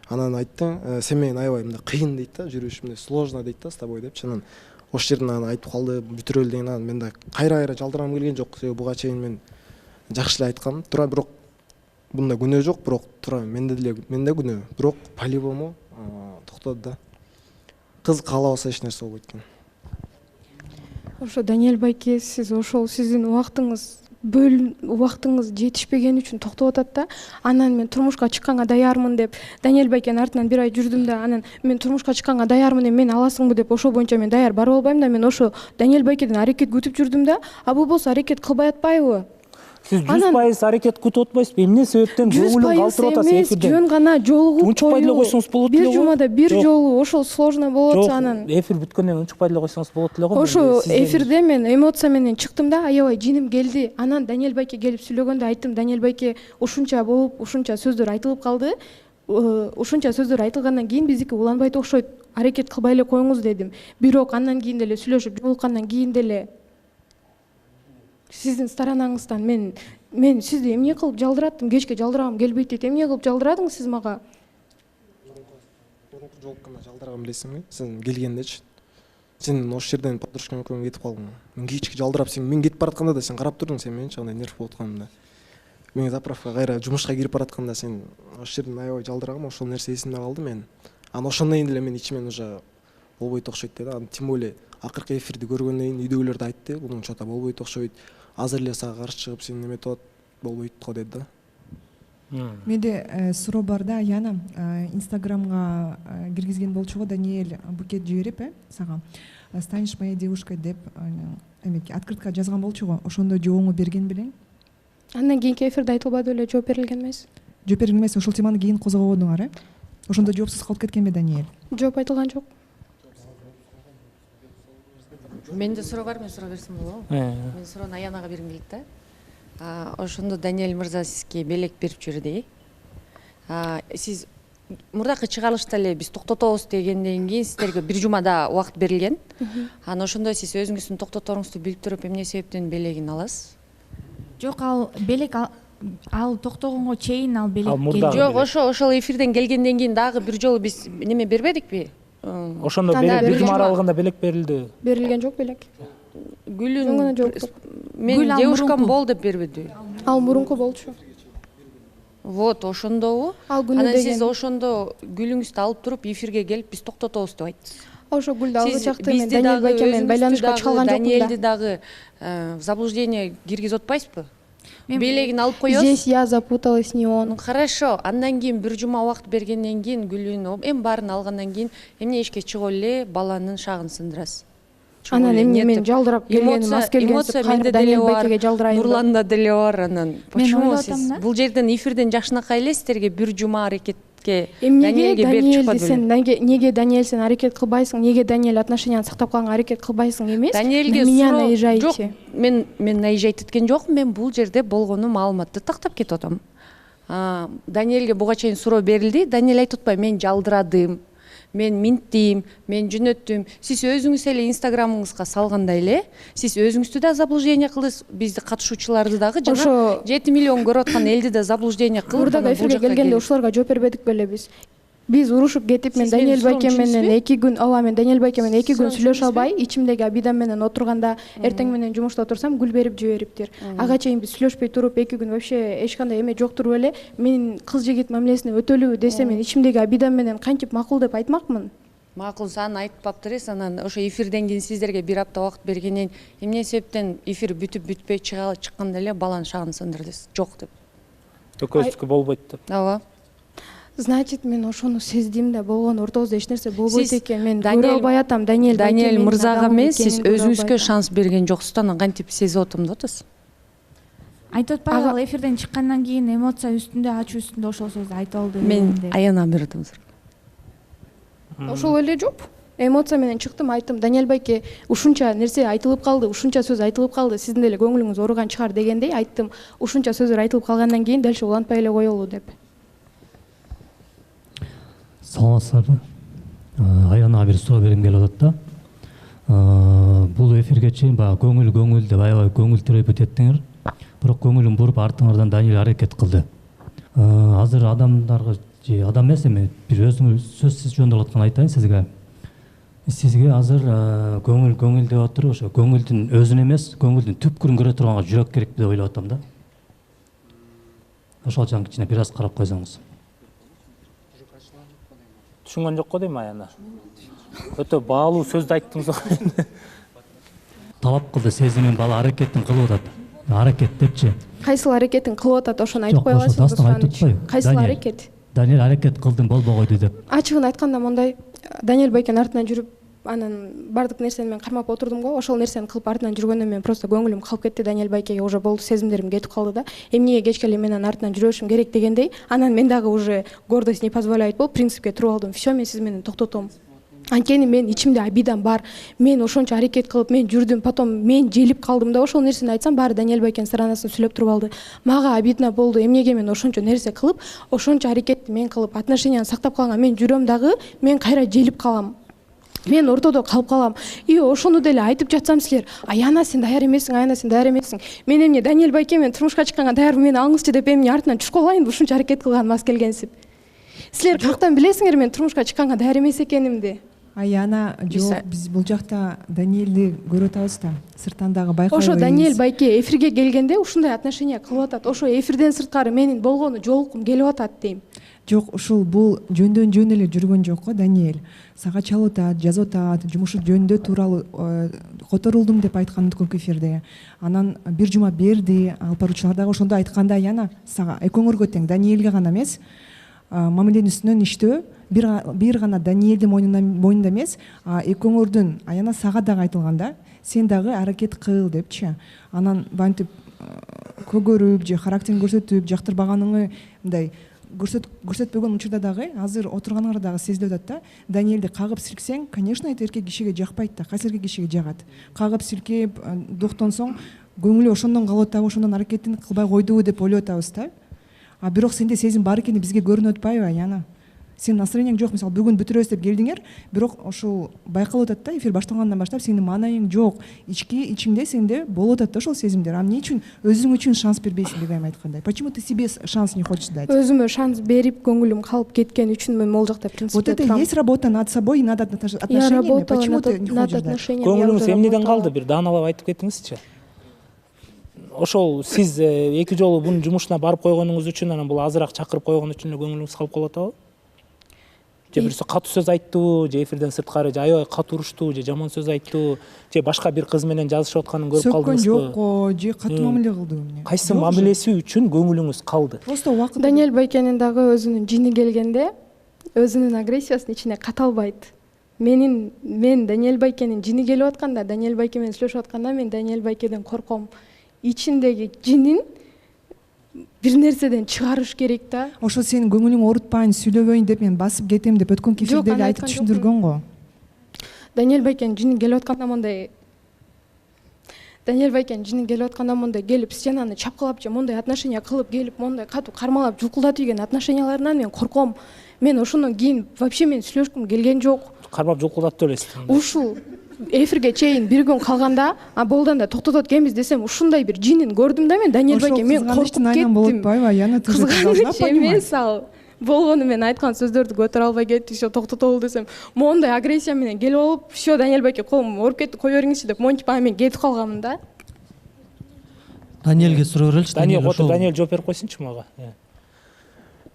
Анан айтты, сен мени аябай мындай кыйын дейт да, жүрүш мындай сложно дейт да с тобой депчи. Анан ошол жерден анан айтып калды, бүтүрөлү деген. Анан мен да кайра жалдыргым келген жок. Себеби буга чейин мен жакшы эле айткам. Туура бирок бунда күнөө жок, бирок туура менде күнөө. Бирок по-любому токтоду да. Кыз каалабаса эч нерсе болбойт экен. Ошо Даниэль Байке, сиз ошол сиздин убактыңыз жетишпеген үчүн токтоп атат да. Анан мен турмушка чыкканга даярмын деп Даниэль Байкенин артынан бир ай жүрдүм да. Анан мен турмушка чыкканга даярмын, мен аласыңбы деп ошол боюнча мен даяр барып албайм да. Мен ошо Даниэль Байкеден аракет күтүп жүрдүм да. Бул болсо аракет кылбай атпайбы? Сиз 100% аракет күтүп атпайсызбы? Эмне себептен көңүлүн калтырып атасыз эфирде? Жөн гана жолугуп унчукпай деле койсоңуз болот эле го. Бир жумада бир жолу ошол сложно болот анан. Эфир бүткөндөн унчукпай деле койсоңуз болот эле го. Ошо эфирде мен эмоция менен чыктым да, аябай жиним келди. Анан Даниэль Байке келип сүйлөгөндө айттым, Даниэль Байке ушунча болуп, ушунча сөздөр айтылып калды. Ушунча сөздөр айтылгандан кийин биздики уланбайт окшойт. Аракет кылбай эле коюңуз дедим. Бирок андан кийин деле сүйлөшүп жолуккандан кийин деле сиздин сторонаңыздан мен сизди эмне кылып жалдыраттым, кечке жалдырагым келбейт дейт. Эмне кылып жалдырадыңыз сиз мага? Мурунку жолукканда жалдырагым билесиңби? Сен келгендечи. Сен ошол жерден подружкаң экөөң кетип калдың. Мен кечке жалдырап, мен кетип баратканда да сен карап турдуң, сен менчи кандай нерв болуп атканымды. Мен заправкага кайра жумушка кирип баратканда сен ошол жерден аябай жалдырагым, ошол нерсе эсимде калды мен. Анан ошондон кийин деле мен ичимен уже болбойт окшойт деди. Анан тем более акыркы эфирди көргөндөн кийин үйдөгүлөр да айтты, бунун чота болбойт окшойт. Азыр эле сага каршы чыгып сен неме атат, болбойт го деди да. Менде суроо бар да, Аяна. Инстаграмга киргизген болчу го Даниэль букет жиберип, сага станешь моей девушкой деп эмеки открытка жазган болчу го. Ошондо жообуңу берген белең? Андан кийинки эфирде айтылбады беле, жооп берилген эмес. Жооп берилген эмес, ошол теманы кийин козгободуңар, Ошондо жоопсуз калып кеткенби Даниэль? Жооп айтылган жок. Менде суроо бар, мен суроо берсем болобу? Мен суроону Аянага бергим келет да. Ошондо Даниэль мырза сизге белек берип жүрдү. Сиз мурдакы чыгарылышта эле биз токтотобуз дегенден кийин сиздерге бир жумада убакыт берилген. Анан ошондо сиз өзүңүздүн токтоторуңузду билип туруп эмне себептен белегин аласыз? Жок, ал белек ал токтогонго чейин ал белек келди. Жок, ошол эфирден келгенден кийин дагы бир жолу биз неме бербедикпи? Ошондо бир жума аралыгында белек берилди. Берилген жок белек. Гүлүн мен девушкам бол деп бербеди. Ал мурунку болчу. Вот, ошондобу? Анан сиз ошондо гүлүңүздү алып туруп эфирге келип биз токтотобуз деп айттыңыз. Ошо гүлдү алгы жакты мен Даниэль Байке менен байланышка чыга алган жокмун да. Даниэлди дагы в заблуждение киргизип атпайсызбы? Белегин алып коёсуз. Здесь я запуталась, не он. Хорошо, андан кийин бир жума убакыт бергенден кийин гүлүн эми баарын алгандан кийин эмне ишке чыгып эле баланын шагын сындырасыз? Анан эмне мен жалдырап келгеним, мас келгенсип кайра Даниэл байкеге жалдырайын. Нурланда деле бар анан. Почему ойлоп сиз атам да. бул жерден эфирден жакшынакай эле сиздерге бир жума аракетке Эмнеге Даниэлге берип Даниэлди чыкпады сен неге Даниэль сен аракет кылбайсың, неге Даниэль отношенияны сактап калганга аракет кылбайсың эмес? Даниэлге Меня суроо наезжаете. жок. Мен наезжать эткен жокмун. Мен бул жерде болгону маалыматты тактап кетип атам. Даниэлге буга чейин суроо берилди. Даниэль айтып атпайбы, мен жалдырадым, мен минттим, мен жөнөттүм. Сиз өзүңүз эле инстаграмыңызга салгандай эле, сиз өзүңүздү да заблуждение кылдыңыз, бизди катышуучуларды дагы жана 7 миллион көрүп аткан элди да заблуждение кылып. Мурдагы эфирге келгенде ушуларга жооп бербедик беле биз? Биз урушуп кетип, мен Даниэль байке менен 2 күн, мен Даниэль байке менен 2 күн сүйлөшө албай, ичимдеги обидам менен отурганда, эртең менен жумушта отурсам, гүл берип жибериптир. Ага чейин биз сүйлөшпөй туруп 2 күн вообще эч кандай эме жок туруп эле, мен кыз жигит мамилесине өтөлүүбү десе, мен ичимдеги обидам менен кантип макул деп айтмакмын. Макул, сан айтпаптыр эс, анан ошо эфирден кийин сиздерге 1 апта убакыт бергенен эмне себептен эфир бүтүп бүтпөй чыкканда эле баланын шагын сындырдыңыз? Жок деп. Экөөбүздүкү болбойт деп. Ооба. Значит, мен ошону сездим да, болгон ортобузда эч нерсе болбойт экен. Мен көрө албай атам Даниэль мырзага эмес, сиз өзүңүзгө шанс берген жоксуз да, анан кантип сезип атам да атасыз? Айтып атпайбы, ал эфирден чыккандан кийин эмоция үстүндө, ачуу үстүндө ошол сөздү айта алды. Мен аянам бир атам. Ошол эле жоп. Эмоция менен чыктым, айттым, Даниэль байке ушунча нерсе айтылып калды, ушунча сөз айтылып калды, сиздин деле көңүлүңүз ооруган чыгар дегендей айттым. Ушунча сөздөр айтылып калгандан кийин дальше улантпай эле коелу деп. Саламатсыздарбы? Аянага бир суроо бергим келип атат да. Бул эфирге чейин баягы көңүл деп аябай көңүл төрөп өтеттиңер. Бирок көңүлүн буруп артыңардан Даниэль аракет кылды. Азыр адамдарга же адам эмес эми бир өзүңүз сөзсүз жөндөп аткан айтайын сизге. Сизге азыр көңүл деп отуруп, ошо көңүлдүн өзүн эмес, көңүлдүн түпкүрүн көрө турганга жүрөк керек деп ойлоп атам да. Ошол жагын кичине бир аз карап койсоңуз. Түшүнгөн жок го дейм аяна. Өтө баалуу сөздү айттыңыз го. Талап кылды, сезимин бала аракетин кылып атат. Аракет депчи. Кайсыл аракетин кылып атат, ошону айтып кое аласызбы? Кайсыл аракет? Даниэль аракет кылдым, болбогойду деп. Ачыгын айтканда мондай, Даниэль байкенин артынан жүрүп, анан бардык нерсени мен кармап отурдум го. Ошол нерсени кылып артынан жүргөндөн мен просто көңүлүм калып кетти. Даниэль байкеге уже болду, сезимдерим кетип калды да. Эмнеге кечке эле мен анын артынан жүрөшүм керек дегендей. Анан мен дагы уже гордость не позволяет болуп, принципке туруп алдым. Всё, мен сиз менен токтотом. Анткени мен ичимде обидам бар. Мен ошончо аракет кылып, мен жүрдүм, потом мен желип калдым да. Ошол нерсени айтсам, баары Даниэль байкенин сторонасын сүйлөп туруп алды. Мага обидно болду. Эмнеге мен ошончо нерсе кылып, ошончо аракетти мен кылып, отношенияны сактап калганга мен жүрөм дагы, мен кайра желип калам. Мен ортодо калып калам. И ошону деле айтып жатсам силер, Аяна сен даяр эмессиң, Аяна сен даяр эмессиң. Мен эмне Даниэль байке менен турмушка чыкканга даярбы, мени алыңызчы деп эмне артынан түшүп калайынбы, ушунча аракет кылган мас келгенсип. Силер каяктан билесиңер мен турмушка чыкканга даяр эмес экенимди? Аяна, жок, биз бул жакта Даниэлди көрүп атабыз да. Сырттан дагы байкайбыз. Ошо Даниэль байке эфирге келгенде ушундай отношение кылып атат. Ошо эфирден сырткары менин болгону жолукум келип атат дейм. Жок, ушул бул жөндөн жөн эле жүргөн жок го Даниэль. Сага чалып атат, жазып атат, жумушу жөнүндө тууралуу которулдум деп айткан өткөнкү эфирде. Анан бир жума берди, алып баруучулар дагы ошондо айтканда, Аяна, сага экөөңөргө тең, Даниэлге гана эмес, мамиленин үстүнөн иштөө бир гана Даниэлдин мойнунда эмес, экөөңөрдүн, Аяна сага дагы айтылганда, сен дагы аракет кыл депчи. Анан бантип көгөрүп же характерин көрсөтүп, жактырбаганыңы мындай көрсөтпөгөн учурда дагы азыр отурганыңар дагы сезилип атат да. Даниэлди кагып силксең, конечно, эркек кишиге жакпайт да. Кайсы эркек кишиге жагат? Кагып силкеп, доктонсоң, көңүлү ошондон калып атабы, ошондон аракетин кылбай койдубу деп ойлоп атабыз да. Бирок сенде сезим бар экени бизге көрүнүп атпайбы, Аяна? Сен настроениең жок, мисалы бүгүн бүтүрөбүз деп келдиңер, бирок ошол байкалып атат да, эфир башталгандан баштап сенин маанайың жок. Ичиңде сенде болуп атат да ошол сезимдер. Эмне үчүн өзүң үчүн шанс бербейсиң деп айткандай? Почему ты себе шанс не хочешь дать? Өзүмө шанс берип, көңүлүм калып кеткен үчүн мен могул жакта принципте турам. Вот это есть работа над собой и над отношениями. Почему ты не хочешь дать? Көңүлүңүз эмнеден калды? Бир дааналап айтып кетиңизчи. Ошол сиз 2 жолу бунун жумушуна барып койгонуңуз үчүн, анан бул азыраак чакырып койгон үчүн көңүлүңүз калып калып атабы? Же бирөөсү катуу сөз айттыбы, же эфирден сырткары же аябай катуу урушту, же жаман сөз айттыбы, же башка бир кыз менен жазышып атканын көрүп калдыңызбы? Сөккөн жокко, же катуу мамиле кылдыбы? Кайсы мамилеси үчүн көңүлүңүз калды? Просто убакыт. Даниэль байкенин дагы өзүнүн жини келгенде, өзүнүн агрессиясын ичине ката албайт. мен Даниэль Байкенин жини келип атканда, Даниэль Байке менен сүйлөшүп атканда мен Даниэль Байкеден корком. Ичиндеги жинин бир нерседен чыгарыш керек да. Ошо сенин көңүлүң оорутпайын, сүйлөбөйүн деп мен басып кетем деп өткөн кефирде эле айтып түшүндүргөн го. Даниэль Байкенин жини келип атканда мондай мондай келип стенаны чапкылап же мондай отношения кылып келип мондай катуу кармалап жулкулдатып ийген отношенияларынан мен корком. Мен ошондон кийин вообще мен сүйлөшкүм келген жок. Кармап жулкулдатып элесиз. Ушул эфирге чейин бир күн калганда, болдан да токтотот экенбиз десем, ушундай бир жинин көрдүм да мен Даниэль Байке, мен коркуп кеттим. Болуп атпайбы? Яна кызганыч эмес ал. Болгону мен айткан сөздөрдү көтөрө албай кеттик, ошо токтотобул десем, мондай агрессия менен келип алып, все Даниэль Байке колум ооруп кетти, кое бериңизчи деп монтип мен кетип калганмын да. Даниэльге суроо береличи. Даниэль жооп берип койсунчу мага.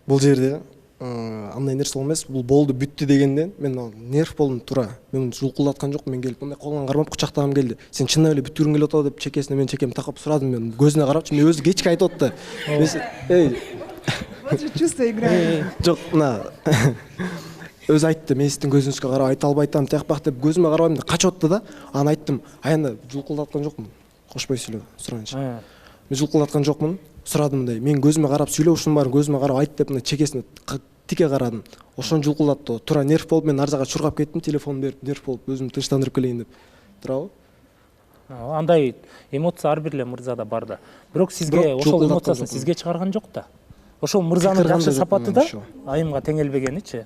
Бул жерде андай нерсе эмес, бул болду бүттү дегенден мен нерв болдум тура. Мен жулкулдаткан жок, мен келип мындай колуңан кармап кучактагым келди. Сен чындан эле бүттүргүң келип атабы деп чекесине мен чекемди такап сурадым, мен көзүнө карапчы, мен өзү кечке айтып атты. Чувство играет. Жок, мына өзү айтты, мен сиздин көзүңүзгө карап айта албай атам, тияк деп көзүмө карабайм деп качып атты да. Аны айттым, аянда жулкулдаткан жокмун. Кошпой сүйлө, суранчы. Мен жулкулдаткан жокмун, сурадым мындай. Мен көзүмө карап сүйлө, ушунун баарын көзүмө карап айт деп мына чекесине тике карадым. Ошон жулкулдатты. Тура нерв болуп мен ар жака чургап кеттим, телефон берип нерв болуп өзүмдү тынчтандырып келейин деп. Турабы? Андай эмоция ар бир эле мырзада бар да. Бирок сизге ошол эмоциясын сизге чыгарган жок да. Ошол мырзанын жакшы сапаты да айымга теңелбегеничи.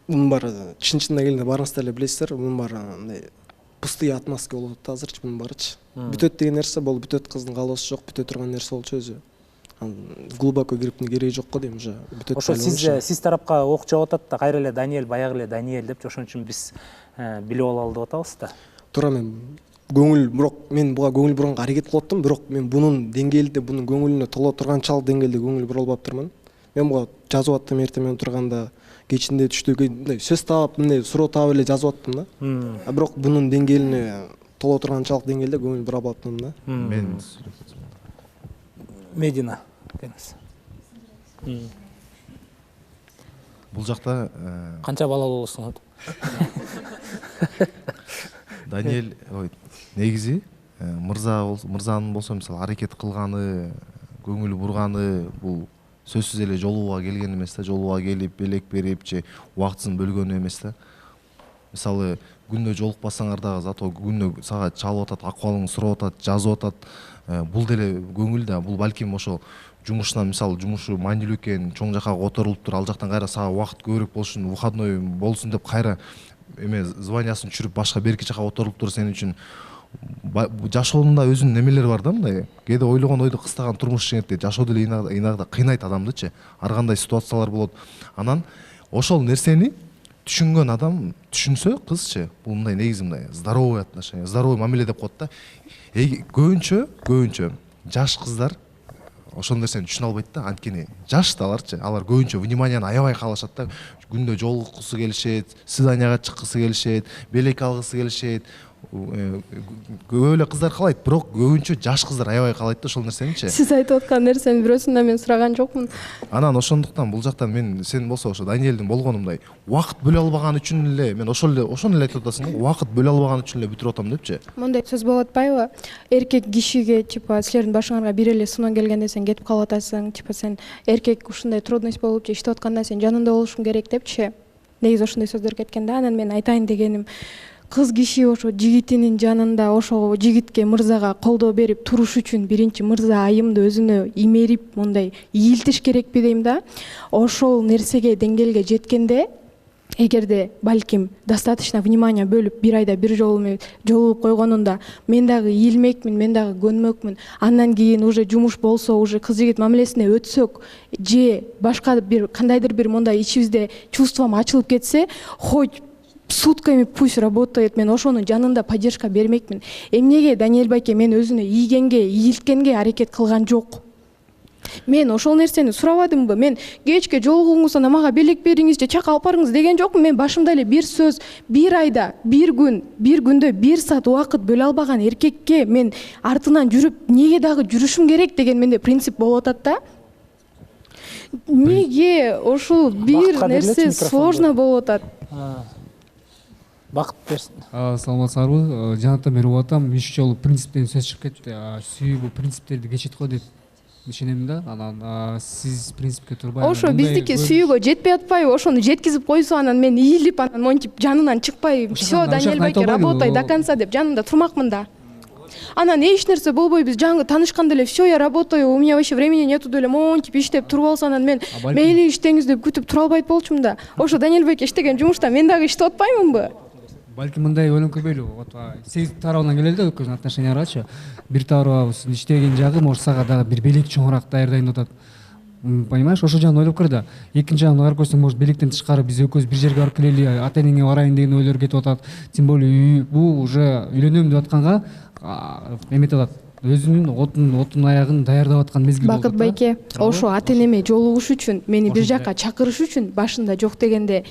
Мунун баары чын-чынына келгенде барыңыздар эле билесиздер, мунун баары андай пустые отмазки болуп атат азырчы мунун баарычы. Бүтөт деген нерсе болуп бүтөт, кыздын каалоосу жок, бүтө турган нерсе болчу өзү. Глубоко кириптин кереги жок го дейм уже. Бүтөт. Ошо сиз тарапка ок жаап атат да, кайра эле Даниэль, баягы эле Даниэль депчи, ошон үчүн биз билип алалы деп атабыз да. Туура мен көңүл, бирок мен буга көңүл буранга аракет кылып аттым, бирок мен бунун деңгээлде, бунун көңүлүнө толо турганчалык деңгээлде көңүл бура албаптырмын. Мен буга жазып аттым эртең турганда, кечинде түштөгө мындай сөз таап, мындай суроо таап эле жазып аттым да. Бирок бунун деңгээлине толо турганчалык деңгээлде көңүл бура албаптым да. Мен Медина. Бул жакта канча бала болосуң? Даниэль, негизи мырзанын болсо мисалы аракет кылганы, көңүл бурганы бул сөзсүз эле жолууга келген эмес да, жолууга келип, белек берип же убактысын бөлгөнү эмес да. Мисалы күндө жолукпасаңар дагы зато күндө сага чалып атат, акыбалыңды сурап атат, жазып атат. Бул деле көңүл да, бул балким ошол жумушунан мисалы жумушу маанилүү экен, чоң жакка которулуптур, ал жактан кайра сага убакыт көбүрөөк болушун, выходной болсун деп кайра званиясын түшүрүп башка берки жака которулуптур сен үчүн. Жашоонда өзүнүн немелери бар да, мындай. Кээде ойлогон ойду кыстаган турмуш жеңет, жашоо деле ыйнагда кыйнайт адамдычы. Ар кандай ситуациялар болот. Анан ошол нерсени түшүнгөн адам түшүнсө, кызчы, бул мындай негизи мындай здоровый отношение, здоровый мамиле деп коет да. Көбүнчө жаш кыздар ошол нерсени түшүнө албайт да, анткени жаш да аларчы. Алар көбүнчө вниманияны аябай каалашат да. Күндө жолуккусу келишет, свиданияга чыккысы келишет, белек алгысы келишет. Көп эле кыздар каалайт, бирок көбүнчө жаш кыздар аябай каалайт да ошол нерсеничи. Сиз айтып аткан нерсенин бирөөсүн да мен сураган жокмун. Анан ошондуктан бул жактан мен сен болсо ошо Даниэлдин болгонумдай убакыт бөлө албаган үчүн эле мен ошону эле айтып атасың да, убакыт бөлө албаган үчүн эле бүтүрүп атам депчи. Мондай сөз болуп атпайбы? Эркек кишиге типа силердин башыңарга бир эле сыноо келгенде сен кетип калып атасың, типа сен эркек ушундай трудность болуп же иштеп атканда сен жанында болушуң керек депчи. Негизи ошондой сөздөр кеткен да. Анан мен айтайын дегеним, кыз киши ошо жигитинин жанында ошо жигитке, мырзага колдоо берип туруш үчүн биринчи мырза айымды өзүнө имерип мондай ийилтиш керекпи дейм да. Ошол нерсеге деңгээлге жеткенде, эгерде балким достаточно внимание бөлүп бир айда бир жолу жолугуп койгонунда мен дагы ийилмекмин, мен дагы көнмөкмүн. Андан кийин уже жумуш болсо, уже кыз жигит мамилесине өтсөк же башка бир кандайдыр бир мондай ичибизде чувством ачылып кетсе, хоть сутками пусть работает, мен ошонун жанында поддержка бермекмин. Эмнеге Даниэль Байке мен өзүнө ийгенге, ийилткенге аракет кылган жок? Мен ошол нерсени сурабадымбы? Мен кечке жолугуңузда мага белек бериңиз же чак алып барыңыз деген жокмун. Мен башымда эле бир сөз, бир айда, бир күндө 1 саат убакыт бөлө албаган эркекке мен артынан жүрүп, неге дагы жүрүшүм керек деген менде принцип болуп атат да. Неге ошол бир нерсе сложно болуп атат? бакыт берсин. Саламатсыздарбы? Жанаттан бери угуп атам, 3 жолу принциптен сөз чыгып кетти. Сүйүү бул принциптерди кечет го деп ишенем да. Анан сиз принципке турбай. Ошо биздики сүйүүгө жетпей атпайбы? Ошону жеткизип койсо анан мен ийилип анан монтип жанынан чыкпай, всё, Даниэль байке работай до конца деп жанында турмакмын да. Анан эч нерсе болбой биз жаңы таанышканда эле всё, я работаю, у меня вообще времени нету деле, монтип иштеп туруп алса анан мен мейли иштеңиз деп күтүп тура албайт болчумун да. Ошо Даниэль байке иштеген жумушта мен дагы иштеп атпаймынбы? Балким мындай ойлонкөбөйлү. Вот сегиз тарабынан келели да экөөбүздүн отношениярачы. Бир тарабыбыз иштеген жагы может сага дагы бир белек чоңураак даярдайын деп атат. Понимаешь, ошол жагын ойлоп көр да. Экинчи жагын карап көрсөң, может белектен тышкары биз экөөбүз бир жерге барып келели, ата энеңе барайын деген ойлор кетип атат. Тем более бул уже үйлөнөм деп атканга эметип атат. Өзүнүн отун аягын даярдап аткан мезгил болуп Бакыт байке, ошо ата энеме жолугуш үчүн, мени бир жакка чакырыш үчүн башында жок дегенде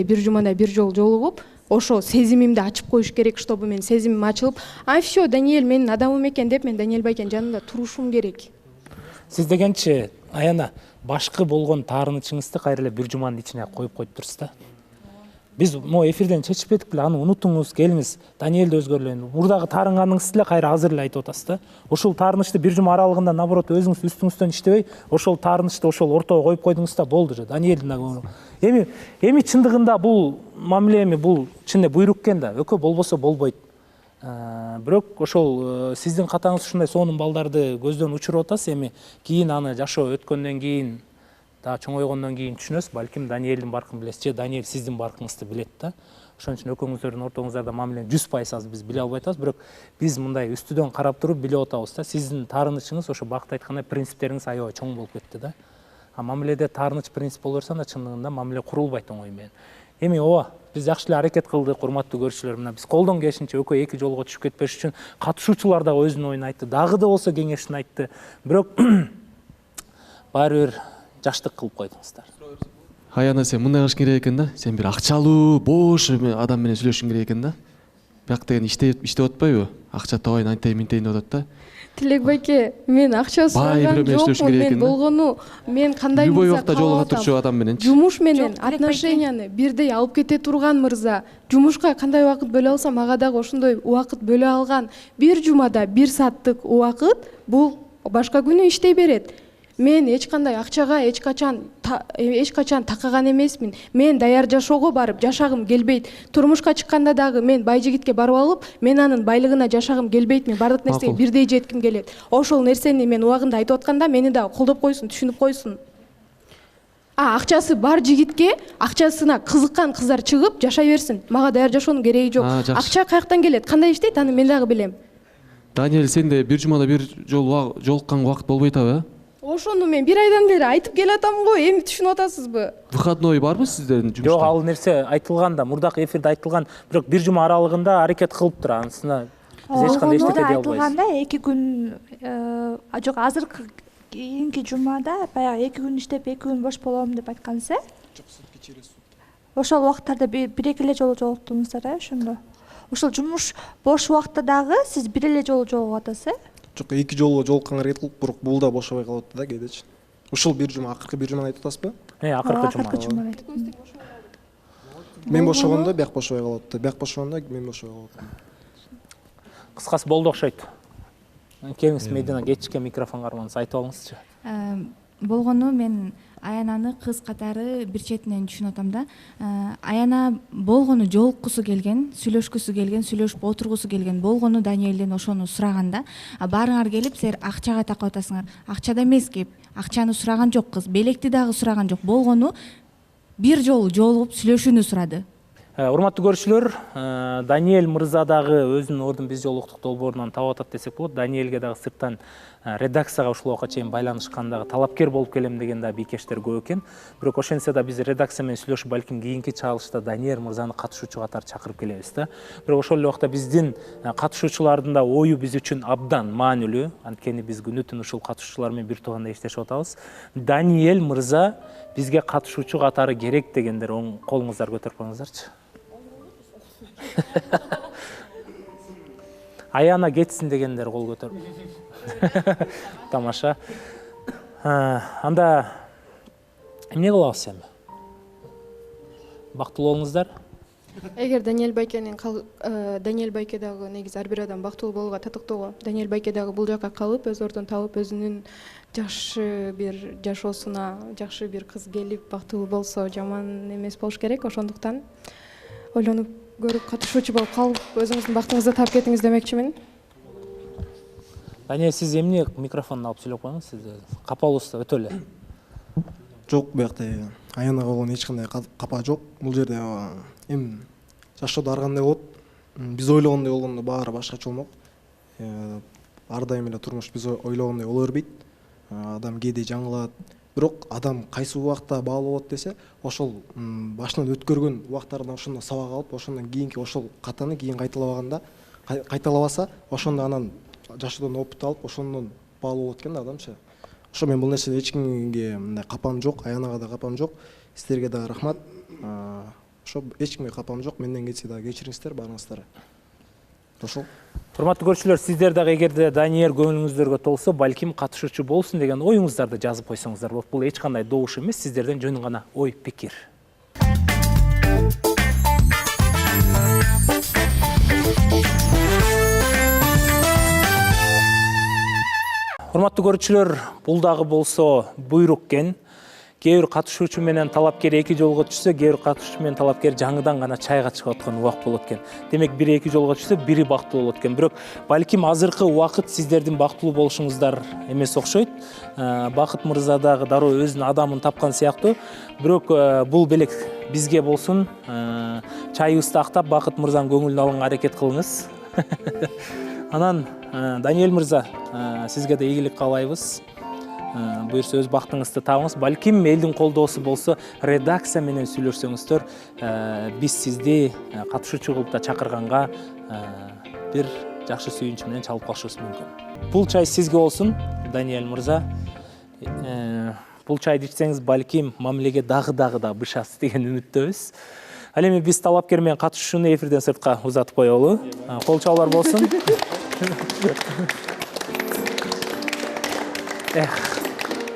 бир жумада бир жолу жолугуп, ошо сезимимди ачып коюш керек, чтобы мен сезимим ачылып, всё, Даниэль менин адамым экен деп мен Даниэль байкенин жанында турушум керек. Сиз дегенчи, Аяна, башкы болгон таарынычыңызды кайра эле бир жуманын ичине коюп коюп турсуз да. Биз могу эфирден чечишпедик беле, аны унутуңуз, келиңиз, Даниэль өзгөрүлөн. Мурдагы таарынганыңызды эле кайра азыр эле айтып атасыз да. Ошол таарынычты бир жума аралыгында наоборот өзүңүз үстүңүздөн иштебей, ошол таарынычты ошол ортого коюп койдуңуз да, болду же. Даниэлдин дагы эми чындыгында бул мамиле бул чын буйрук экен да. Экөө болбосо болбойт. Бирок ошол сиздин катаңыз ушундай сонун балдарды көздөн учуруп атасыз. Эми кийин аны жашоо өткөндөн кийин, дагы чоңойгондон кийин түшүнөсүз. Балким Даниэлдин баркын билесиз же Даниэль сиздин баркыңызды билет да. Ошон үчүн экөөңүздөрдүн ортоңуздарда мамилени 100% азыр биз биле албай атабыз. Бирок биз мындай үстүдөн карап туруп билип атабыз да. Сиздин таарынычыңыз ошо бакыт айткандай принциптериңиз аябай чоң болуп кетти да. Мамиледе таарыныч принцип боло берсе анда чындыгында мамиле курулбайт оңой менен. Эми ооба, биз жакшы эле аракет кылдык, урматтуу көрүүчүлөр. Мына биз колдон келишинче экөө эки жолго түшүп кетпеш үчүн катышуучулар дагы өзүнүн оюн айтты, дагы да болсо кеңешин айтты. Бирок баары бир жаштык кылып койдуңуздар. Аяна, сен мындай кылыш керек экен да. Сен бир акчалуу, бош адам менен сүйлөшүң керек экен да. Бияк деген иштеп атпайбы? Акча табайын, антайын, минтейин деп атат да. Тилек байке, мен акча сураган жокмун, мен болгону, мен кандай любой убакта жолуга турчу адам менен. Жумуш менен отношенияны бирдей алып кете турган мырза. Жумушка кандай убакыт бөлө алсам, ага дагы ошондой убакыт бөлө алган. Бир жумада 1 сааттык убакыт бул башка күнү иштей берет. Мен эч кандай акчага эч качан такаган эмесмин. Мен даяр жашоого барып жашагым келбейт. Турмушка чыкканда дагы мен бай жигитке барып алып, мен анын байлыгына жашагым келбейт. Мен бардык нерсеге бирдей жетким келет. Ошол нерсени мен убагында айтып атканда мени дагы колдоп койсун, түшүнүп койсун. Акчасы бар жигитке акчасына кызыккан кыздар чыгып жашай берсин. Мага даяр жашоонун кереги жок. Акча каяктан келет, кандай иштейт, аны мен дагы билем. Даниэль, сенде бир жумада бир жолу жолуккан убакыт болбойт абы? Ошону мен 1 айдан бери айтып келатам го, эми түшүнүп атасызбы? Выходной барбы сиздердин жумушта? Жок, ал нерсе айтылган да, мурдакы эфирде айтылган, бирок бир жума аралыгында аракет кылып тур, анысына биз эч кандай эчтеке дей албайбыз. Айтылганда 2 күн, жок, азыркы кийинки жумада баягы 2 күн иштеп 2 күн бош болом деп айткансыз. Ошол убакыттарда бир эки эле жолу жолуктуңуздар, ошондо. Ошол жумуш бош убакытта дагы сиз бир эле жолу жолугуп атасыз. Жок, 2 жолу жолукканга аракет кылып, бирок бул да бошобой калып атты да кээдечи. Ушул бир жума, акыркы бир жуманы айтып атасызбы? Акыркы жума. Мен бошогондо бияк бошобой калып атты, бияк бошогондо мен бошобой калып аттым. Кыскасы болду окшойт. Келиңиз, Медина, кечке микрофонго кармаңыз, айтып алыңызчы. Болгону мен Аянаны кыз катары бир четинен түшүнүп атам да. Аяна болгону жолуккусу келген, сүйлөшкүсү келген, сүйлөшүп отургусу келген. Болгону Даниэлден ошону сураганда, баарыңар келип силер акчага такап атасыңар. Акчада эмес кеп, акчаны сураган жок кыз, белекти дагы сураган жок. Болгону бир жолу жолугуп сүйлөшүүнү сурады. Урматтуу көрүүчүлөр, Даниэль мырза дагы өзүнүн ордун биз жолуктук долбоорунан таап атат десек болот. Даниэльге дагы сырттан редакцияга ушул убакка чейин байланышкандагы талапкер болуп келем деген да бийкештер көп экен. Бирок ошентсе да биз редакция менен сүйлөшүп, балким кийинки чыгарылышта Даниэль мырзаны катышуучу катары чакырып келебиз да. Бирок ошол эле убакта биздин катышуучулардын да ою биз үчүн абдан маанилүү. Анткени биз күнү түнү ушул катышуучулар менен бир тууганда иштешип атабыз. Даниэль мырза бизге катышуучу катары керек дегендер оң колуңуздар көтөрүп коюңуздарчы. Аяна кетсин дегендер кол көтөр. Тамаша. Анда эмне кылабыз эми? Бактылуу болуңуздар. эгер Даниэль Байке дагы негизи ар бир адам бактылуу болууга татыктуу го. Даниэль Байке дагы бул жакка калып, өз ордун табып, өзүнүн жакшы бир жашоосуна жакшы бир кыз келип бактылуу болсо жаман эмес болуш керек. Ошондуктан ойлонуп көрүп катышуучу болуп калып, өзүңүздүн бактыңызды таап кетиңиз демекчимин. Даниэль, сиз эмне микрофондун алып сүйлөп коюңуз? Сиз капалуусузда өтө эле. Жок, биякта аянага болгон эч кандай капа жок. Бул жерде эми жашоодо ар кандай болот. Биз ойлогондой болгондо баары башкача болмок. Ар дайым эле турмуш биз ойлогондой боло бербейт. Адам кээде жаңылат. Бирок адам кайсы убакта баалуу болот десе, ошол башынан өткөргөн убактардан ошондо сабак алып, ошондон кийинки ошол катаны кийин кайталабаса, ошондо анан жашоодон опыт алып, ошондон баалуу болот экен да адамчы. Ошо мен бул нерседе эч кимге мындай капам жок, аянага да капам жок. Сиздерге да рахмат. Ошо эч кимге капам жок. Менден кетсе да кечириңиздер баарыңыздарды. Ошол. Урматтуу көрүүчүлөр, сиздер дагы эгерде Даниэль көңүлүңүздөргө толсо, балким катышуучу болсун деген оюңуздарды жазып койсоңуздар болот. Бул эч кандай добуш эмес, сиздерден жөн гана ой пикир. Урматтуу көрүүчүлөр, бул дагы болсо буйрук экен. Кээ бир катышуучу менен талапкер эки жолго түшсө, кээ бир катышуучу менен талапкер жаңыдан гана чайга чыгып аткан убак болот экен. Демек, бири эки жолго түшсө, бири бактылуу болот экен. Бирок балким азыркы убакыт сиздердин бактылуу болушуңуздар эмес окшойт. Бакыт мырза дагы дароо өзүнүн адамын тапкан сыяктуу. Бирок бул белек бизге болсун. Чайыбызды актап, Бакыт мырзанын көңүлүн алганга аракет кылыңыз. Анан Даниэль мырза, сизге да ийгилик каалайбыз. Буюрса өз бактыңызды табыңыз. Балким элдин колдоосу болсо, редакция менен сүйлөшсөңүздөр, биз сизди катышуучу кылып да чакырганга бир жакшы сүйүнчү менен чалып калышыбыз мүмкүн. Бул чай сизге болсун, Даниэль мырза. Бул чайды ичсеңиз, балким мамилеге дагы да бышасыз деген үмүттөбүз. Ал эми биз талапкер менен катышуучуну эфирден сыртка узатып коелу. Кол чабуулар болсун.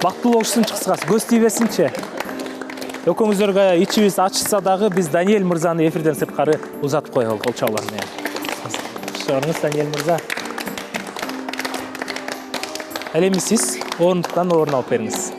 Бактылуу болушун чыксагас, көз тий берсинчи. Экөөңүздөргө ичибиз ачылса дагы биз Даниэль мырзаны эфирден сырткары узатып коелу кол чабуулар менен. Шоңуз Даниэль мырза. Ал эми сиз орындуктан орун алып бериңиз.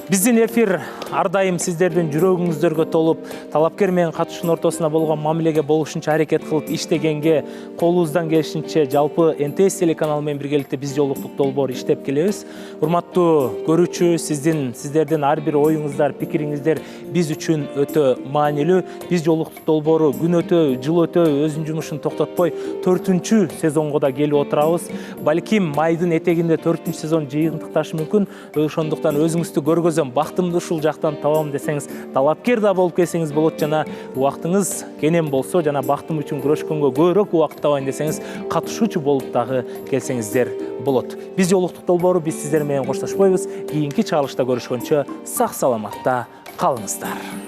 Биздин эфир ар дайым сиздердин жүрөгүңүздөргө толуп, талапкер менен катышуучунун ортосуна болгон мамилеге болушунча аракет кылып иштегенге колубуздан келишинче жалпы НТС телеканалы менен биргеликте биз жолуктук долбоор иштеп келебиз. Урматтуу көрүүчү, сиздердин ар бир оюңуздар, пикириңиздер биз үчүн өтө маанилүү. Биз жолуктук долбоору күн өтө, жыл өтө өзүнүн жумушун токтотпой 4-чү сезонго да келип отурабыз. Балким майдын этегинде 4-чү сезон жыйынтыкташы мүмкүн. Ошондуктан өзүңүздү көргөзөм, бактымды ушул жактан табам десеңиз, талапкер да болуп келсеңиз болот, жана убактыңыз кенен болсо, жана бактым үчүн күрөшкөнгө көбүрөөк убакыт табайын десеңиз, катышуучу болуп дагы келсеңиздер болот. Биз жолуктук долбоору биз сиздер менен коштошпойбуз. Кийинки чыгарылышта көрүшкөнчө сак саламатта калыңыздар.